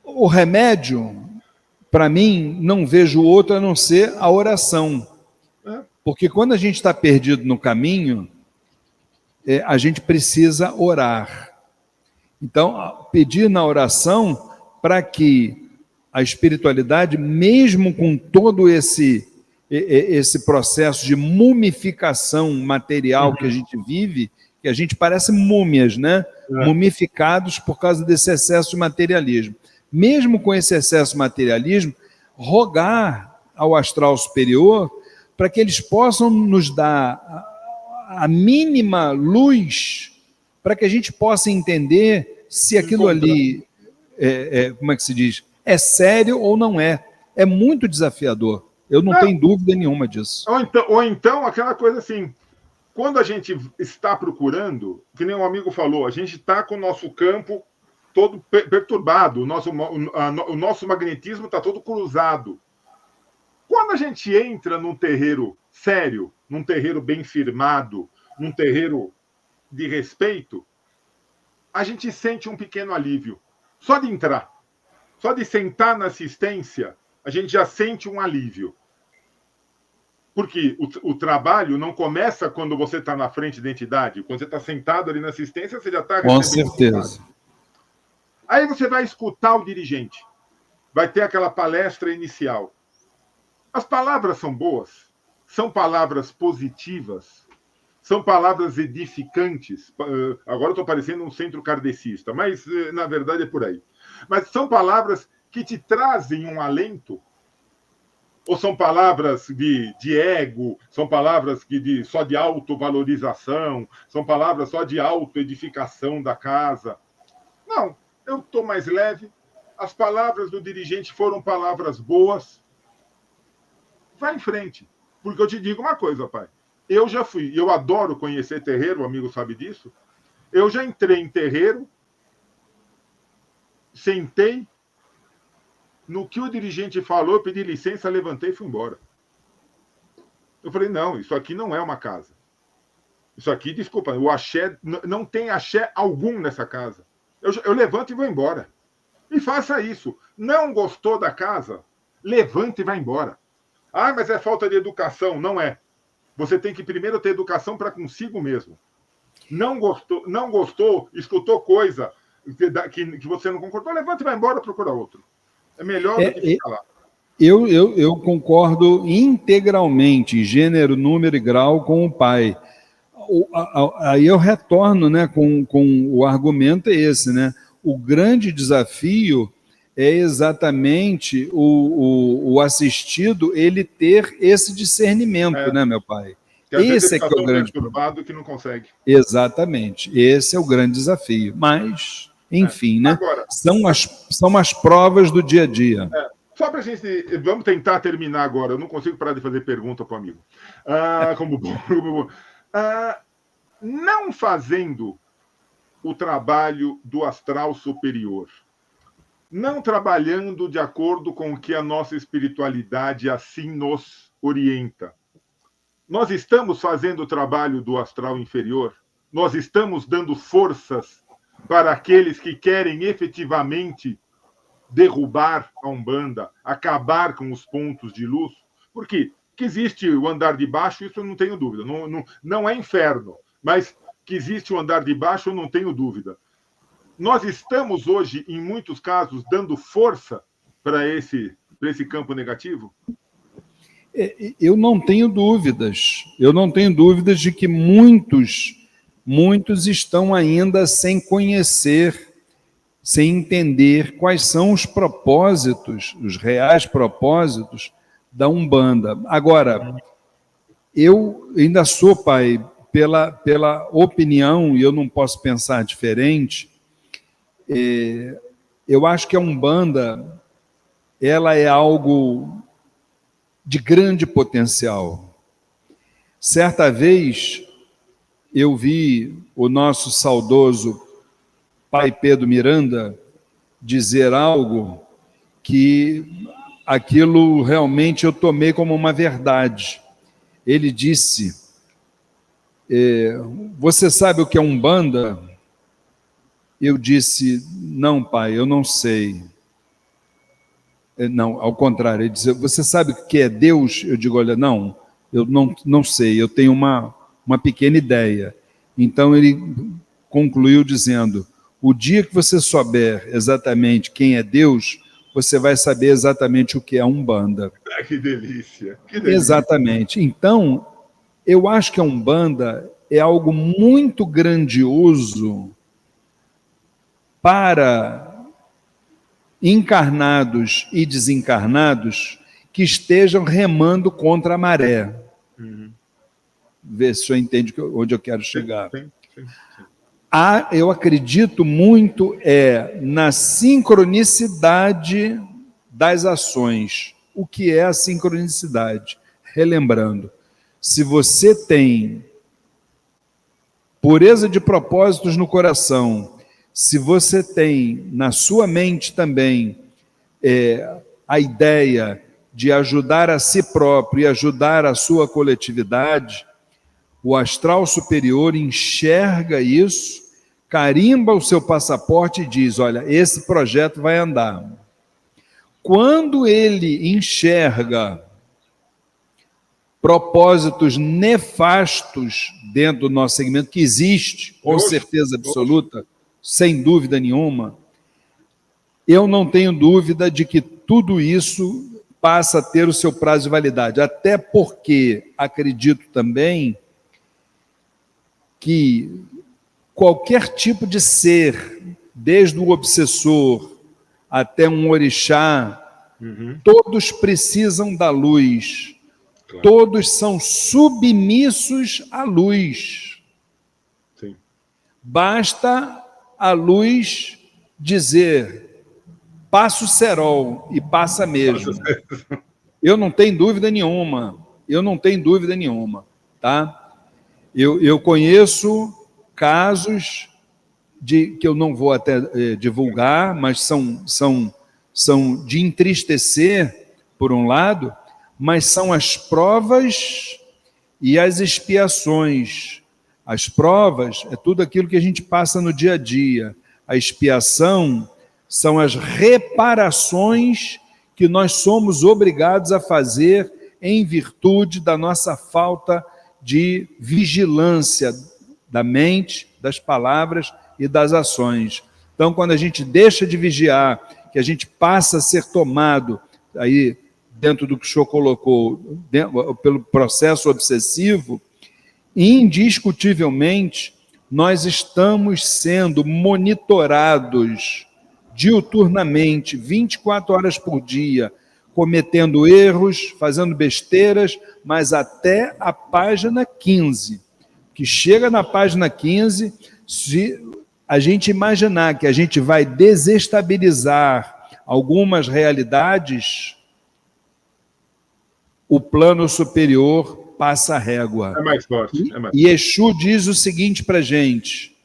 O remédio, para mim, não vejo outro a não ser a oração. Porque quando a gente está perdido no caminho, a gente precisa orar. Então, pedir na oração para que a espiritualidade, mesmo com todo esse processo de mumificação material que a gente vive, que a gente parece múmias, né? Mumificados por causa desse excesso de materialismo. Mesmo com esse excesso de materialismo, rogar ao astral superior para que eles possam nos dar a mínima luz para que a gente possa entender se aquilo ali, como é que se diz, é sério ou não é. É muito desafiador. Eu não tenho dúvida nenhuma disso. Ou então aquela coisa assim, quando a gente está procurando, que nem um amigo falou, a gente está com o nosso campo todo perturbado, o nosso magnetismo está todo cruzado. Quando a gente entra num terreiro sério, num terreiro bem firmado, num terreiro de respeito, a gente sente um pequeno alívio. Só de entrar, só de sentar na assistência, a gente já sente um alívio. Porque o trabalho não começa quando você está na frente da entidade. Quando você está sentado ali na assistência, você já está recebendo. Com certeza. Aí você vai escutar o dirigente. Vai ter aquela palestra inicial. As palavras são boas, são palavras positivas, são palavras edificantes. Agora eu estou parecendo um centro kardecista, mas na verdade é por aí. Mas são palavras que te trazem um alento, ou são palavras de ego, são palavras só de autovalorização, são palavras só de autoedificação da casa? Não, eu estou mais leve. As palavras do dirigente foram palavras boas. Vai em frente. Porque eu te digo uma coisa, pai. Eu já fui, eu adoro conhecer terreiro, o amigo sabe disso. Eu já entrei em terreiro, sentei, no que o dirigente falou, eu pedi licença, levantei e fui embora. Eu falei, não, isso aqui não é uma casa. Isso aqui, desculpa, o axé, não tem axé algum nessa casa. Eu levanto e vou embora. E faça isso. Não gostou da casa? Levante e vai embora. Ah, mas é falta de educação. Não é. Você tem que primeiro ter educação para consigo mesmo. Não gostou, escutou coisa que você não concordou, levanta e vai embora, procura outro. É melhor do que ficar lá. Eu concordo integralmente, em gênero, número e grau, com o pai. Aí eu retorno, né, com o argumento é esse, né? O grande desafio é exatamente o assistido ele ter esse discernimento, né, meu pai? Que às vezes Esse ele é que está é o tão grande perturbado que não consegue. Exatamente, esse é o grande desafio. Mas, enfim, né? Agora, são as provas do dia a dia. Só para a gente. Vamos tentar terminar agora. Eu não consigo parar de fazer pergunta para o amigo. Como bom. Não fazendo o trabalho do astral superior, não trabalhando de acordo com o que a nossa espiritualidade assim nos orienta. Nós estamos fazendo o trabalho do astral inferior? Nós estamos dando forças para aqueles que querem efetivamente derrubar a Umbanda, acabar com os pontos de luz? Porque que existe o andar de baixo, isso eu não tenho dúvida. Não é inferno, mas que existe o andar de baixo, eu não tenho dúvida. Nós estamos hoje, em muitos casos, dando força para esse campo negativo? Eu não tenho dúvidas. Eu não tenho dúvidas de que muitos estão ainda sem conhecer, sem entender quais são os propósitos, os reais propósitos da Umbanda. Agora, eu ainda sou, pai, pela opinião, e eu não posso pensar diferente, eu acho que a Umbanda ela é algo de grande potencial. Certa vez, eu vi o nosso saudoso pai Pedro Miranda dizer algo que aquilo realmente eu tomei como uma verdade. Ele disse, você sabe o que é Umbanda? Eu disse, não, pai, eu não sei. Não, ao contrário, ele disse, você sabe o que é Deus? Eu digo, olha, não, eu não sei, eu tenho uma pequena ideia. Então ele concluiu dizendo, o dia que você souber exatamente quem é Deus, você vai saber exatamente o que é Umbanda. Que delícia, que delícia. Exatamente. Então, eu acho que a Umbanda é algo muito grandioso para encarnados e desencarnados que estejam remando contra a maré. Vê se o senhor entende onde eu quero chegar. Sim. Eu acredito muito na sincronicidade das ações. O que é a sincronicidade? Relembrando, se você tem pureza de propósitos no coração, se você tem na sua mente também a ideia de ajudar a si próprio e ajudar a sua coletividade, o astral superior enxerga isso, carimba o seu passaporte e diz, olha, esse projeto vai andar. Quando ele enxerga propósitos nefastos dentro do nosso segmento, que existe, com certeza absoluta, sem dúvida nenhuma, eu não tenho dúvida de que tudo isso passa a ter o seu prazo de validade, até porque acredito também que qualquer tipo de ser, desde o obsessor até um orixá, todos precisam da luz, claro. Todos são submissos à luz. Sim. Basta a luz dizer, passa o cerol, e passa mesmo. Eu não tenho dúvida nenhuma, tá? Eu conheço casos que eu não vou até divulgar, mas são de entristecer, por um lado, mas são as provas e as expiações. As provas é tudo aquilo que a gente passa no dia a dia. A expiação são as reparações que nós somos obrigados a fazer em virtude da nossa falta de vigilância da mente, das palavras e das ações. Então, quando a gente deixa de vigiar, que a gente passa a ser tomado, aí, dentro do que o senhor colocou, pelo processo obsessivo, indiscutivelmente, nós estamos sendo monitorados diuturnamente, 24 horas por dia, cometendo erros, fazendo besteiras, mas até a página 15. Que chega na página 15, se a gente imaginar que a gente vai desestabilizar algumas realidades, o plano superior passa a régua. É mais forte. E Exu diz o seguinte para a gente: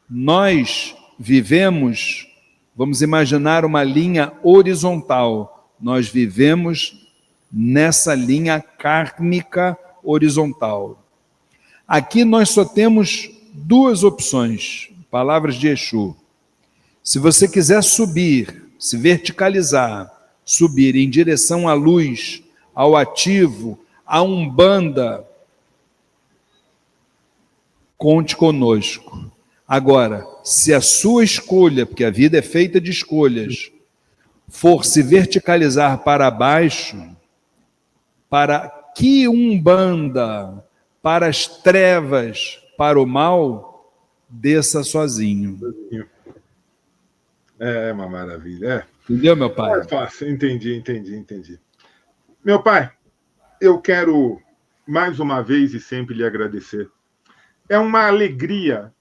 nós vivemos, vamos imaginar uma linha horizontal, nós vivemos nessa linha kármica horizontal. Aqui nós só temos duas opções, palavras de Exu. Se você quiser subir, se verticalizar, subir em direção à luz, ao ativo, à Umbanda, conte conosco. Agora, se a sua escolha, porque a vida é feita de escolhas, for se verticalizar para baixo, para que Umbanda, para as trevas, para o mal, desça sozinho. É uma maravilha. Entendeu, meu pai? É fácil, entendi. Meu pai, eu quero mais uma vez e sempre lhe agradecer. É uma alegria,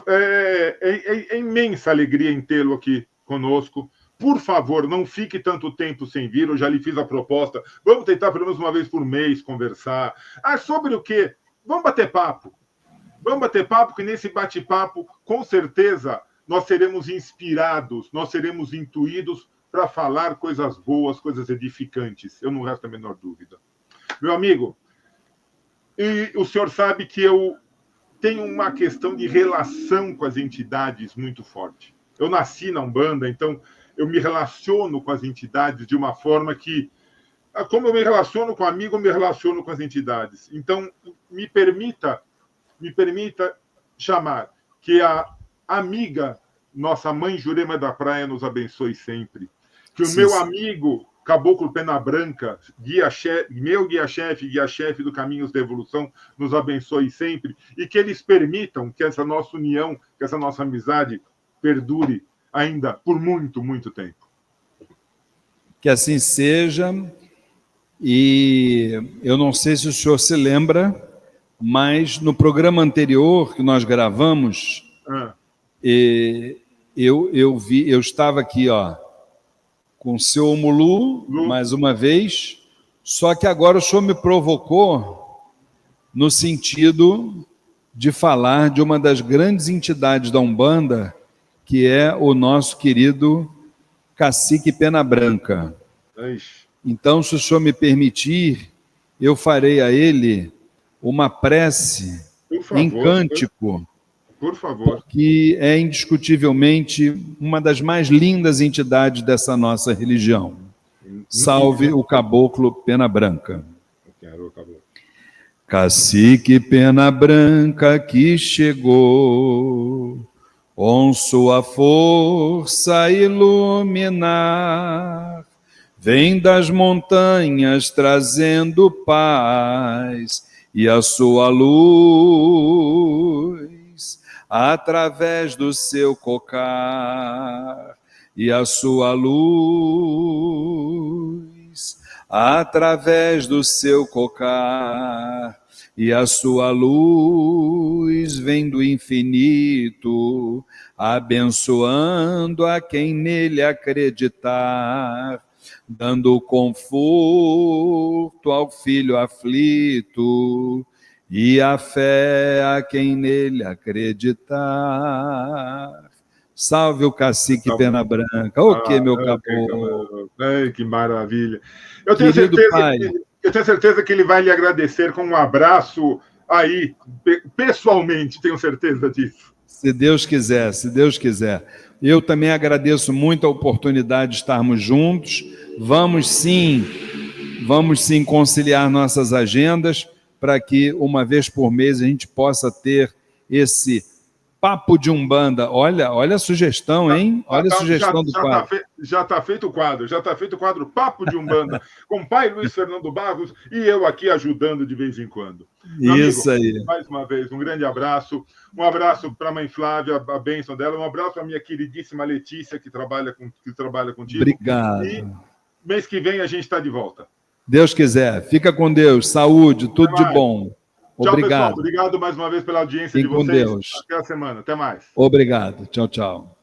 é imensa alegria em tê-lo aqui conosco. Por favor, não fique tanto tempo sem vir, eu já lhe fiz a proposta. Vamos tentar pelo menos uma vez por mês conversar. Sobre o quê? Vamos bater papo. Que nesse bate-papo, com certeza, nós seremos inspirados, nós seremos intuídos para falar coisas boas, coisas edificantes. Eu não resto a menor dúvida. Meu amigo, e o senhor sabe que eu tenho uma questão de relação com as entidades muito forte. Eu nasci na Umbanda, então eu me relaciono com as entidades de uma forma que, como eu me relaciono com amigo, eu me relaciono com as entidades. Então, me permita chamar que a amiga, nossa mãe Jurema da Praia, nos abençoe sempre. Que o meu amigo Caboclo Pena Branca, meu guia-chefe do Caminhos da Evolução, nos abençoe sempre, e que eles permitam que essa nossa união, que essa nossa amizade perdure ainda por muito, muito tempo. Que assim seja. E eu não sei se o senhor se lembra, mas no programa anterior que nós gravamos, eu estava aqui, com o seu Omulu, mais uma vez, só que agora o senhor me provocou no sentido de falar de uma das grandes entidades da Umbanda, que é o nosso querido Cacique Pena Branca. Então, se o senhor me permitir, eu farei a ele uma prece em cântico, por favor, porque é indiscutivelmente uma das mais lindas entidades dessa nossa religião. Salve o Caboclo Pena Branca. Eu quero o Caboclo. Cacique Pena Branca que chegou, com sua força iluminar, vem das montanhas trazendo paz e a sua luz através do seu cocar, e a sua luz através do seu cocar, e a sua luz vem do infinito, abençoando a quem nele acreditar, dando conforto ao filho aflito e a fé a quem nele acreditar. Salve o Cacique Pena Branca. Meu caboclo. Que maravilha. Eu tenho certeza que ele vai lhe agradecer com um abraço aí, pessoalmente, tenho certeza disso. Se Deus quiser, se Deus quiser. Eu também agradeço muito a oportunidade de estarmos juntos. Vamos sim vamos sim conciliar nossas agendas para que uma vez por mês a gente possa ter esse papo de Umbanda. Olha a sugestão, hein? Olha a sugestão do quadro. Já está feito o quadro Papo de Umbanda, com o pai Luiz Fernando Barros e eu aqui ajudando de vez em quando. Isso aí. Mais uma vez, um grande abraço. Um abraço para a mãe Flávia, a bênção dela. Um abraço para a minha queridíssima Letícia, que trabalha contigo. Obrigado. E mês que vem a gente está de volta. Deus quiser. Fica com Deus. Saúde, tudo de bom. Tchau, Obrigado. pessoal. Obrigado mais uma vez pela audiência Fique de vocês. com Deus. Até a semana. Até mais. Obrigado. Tchau, tchau.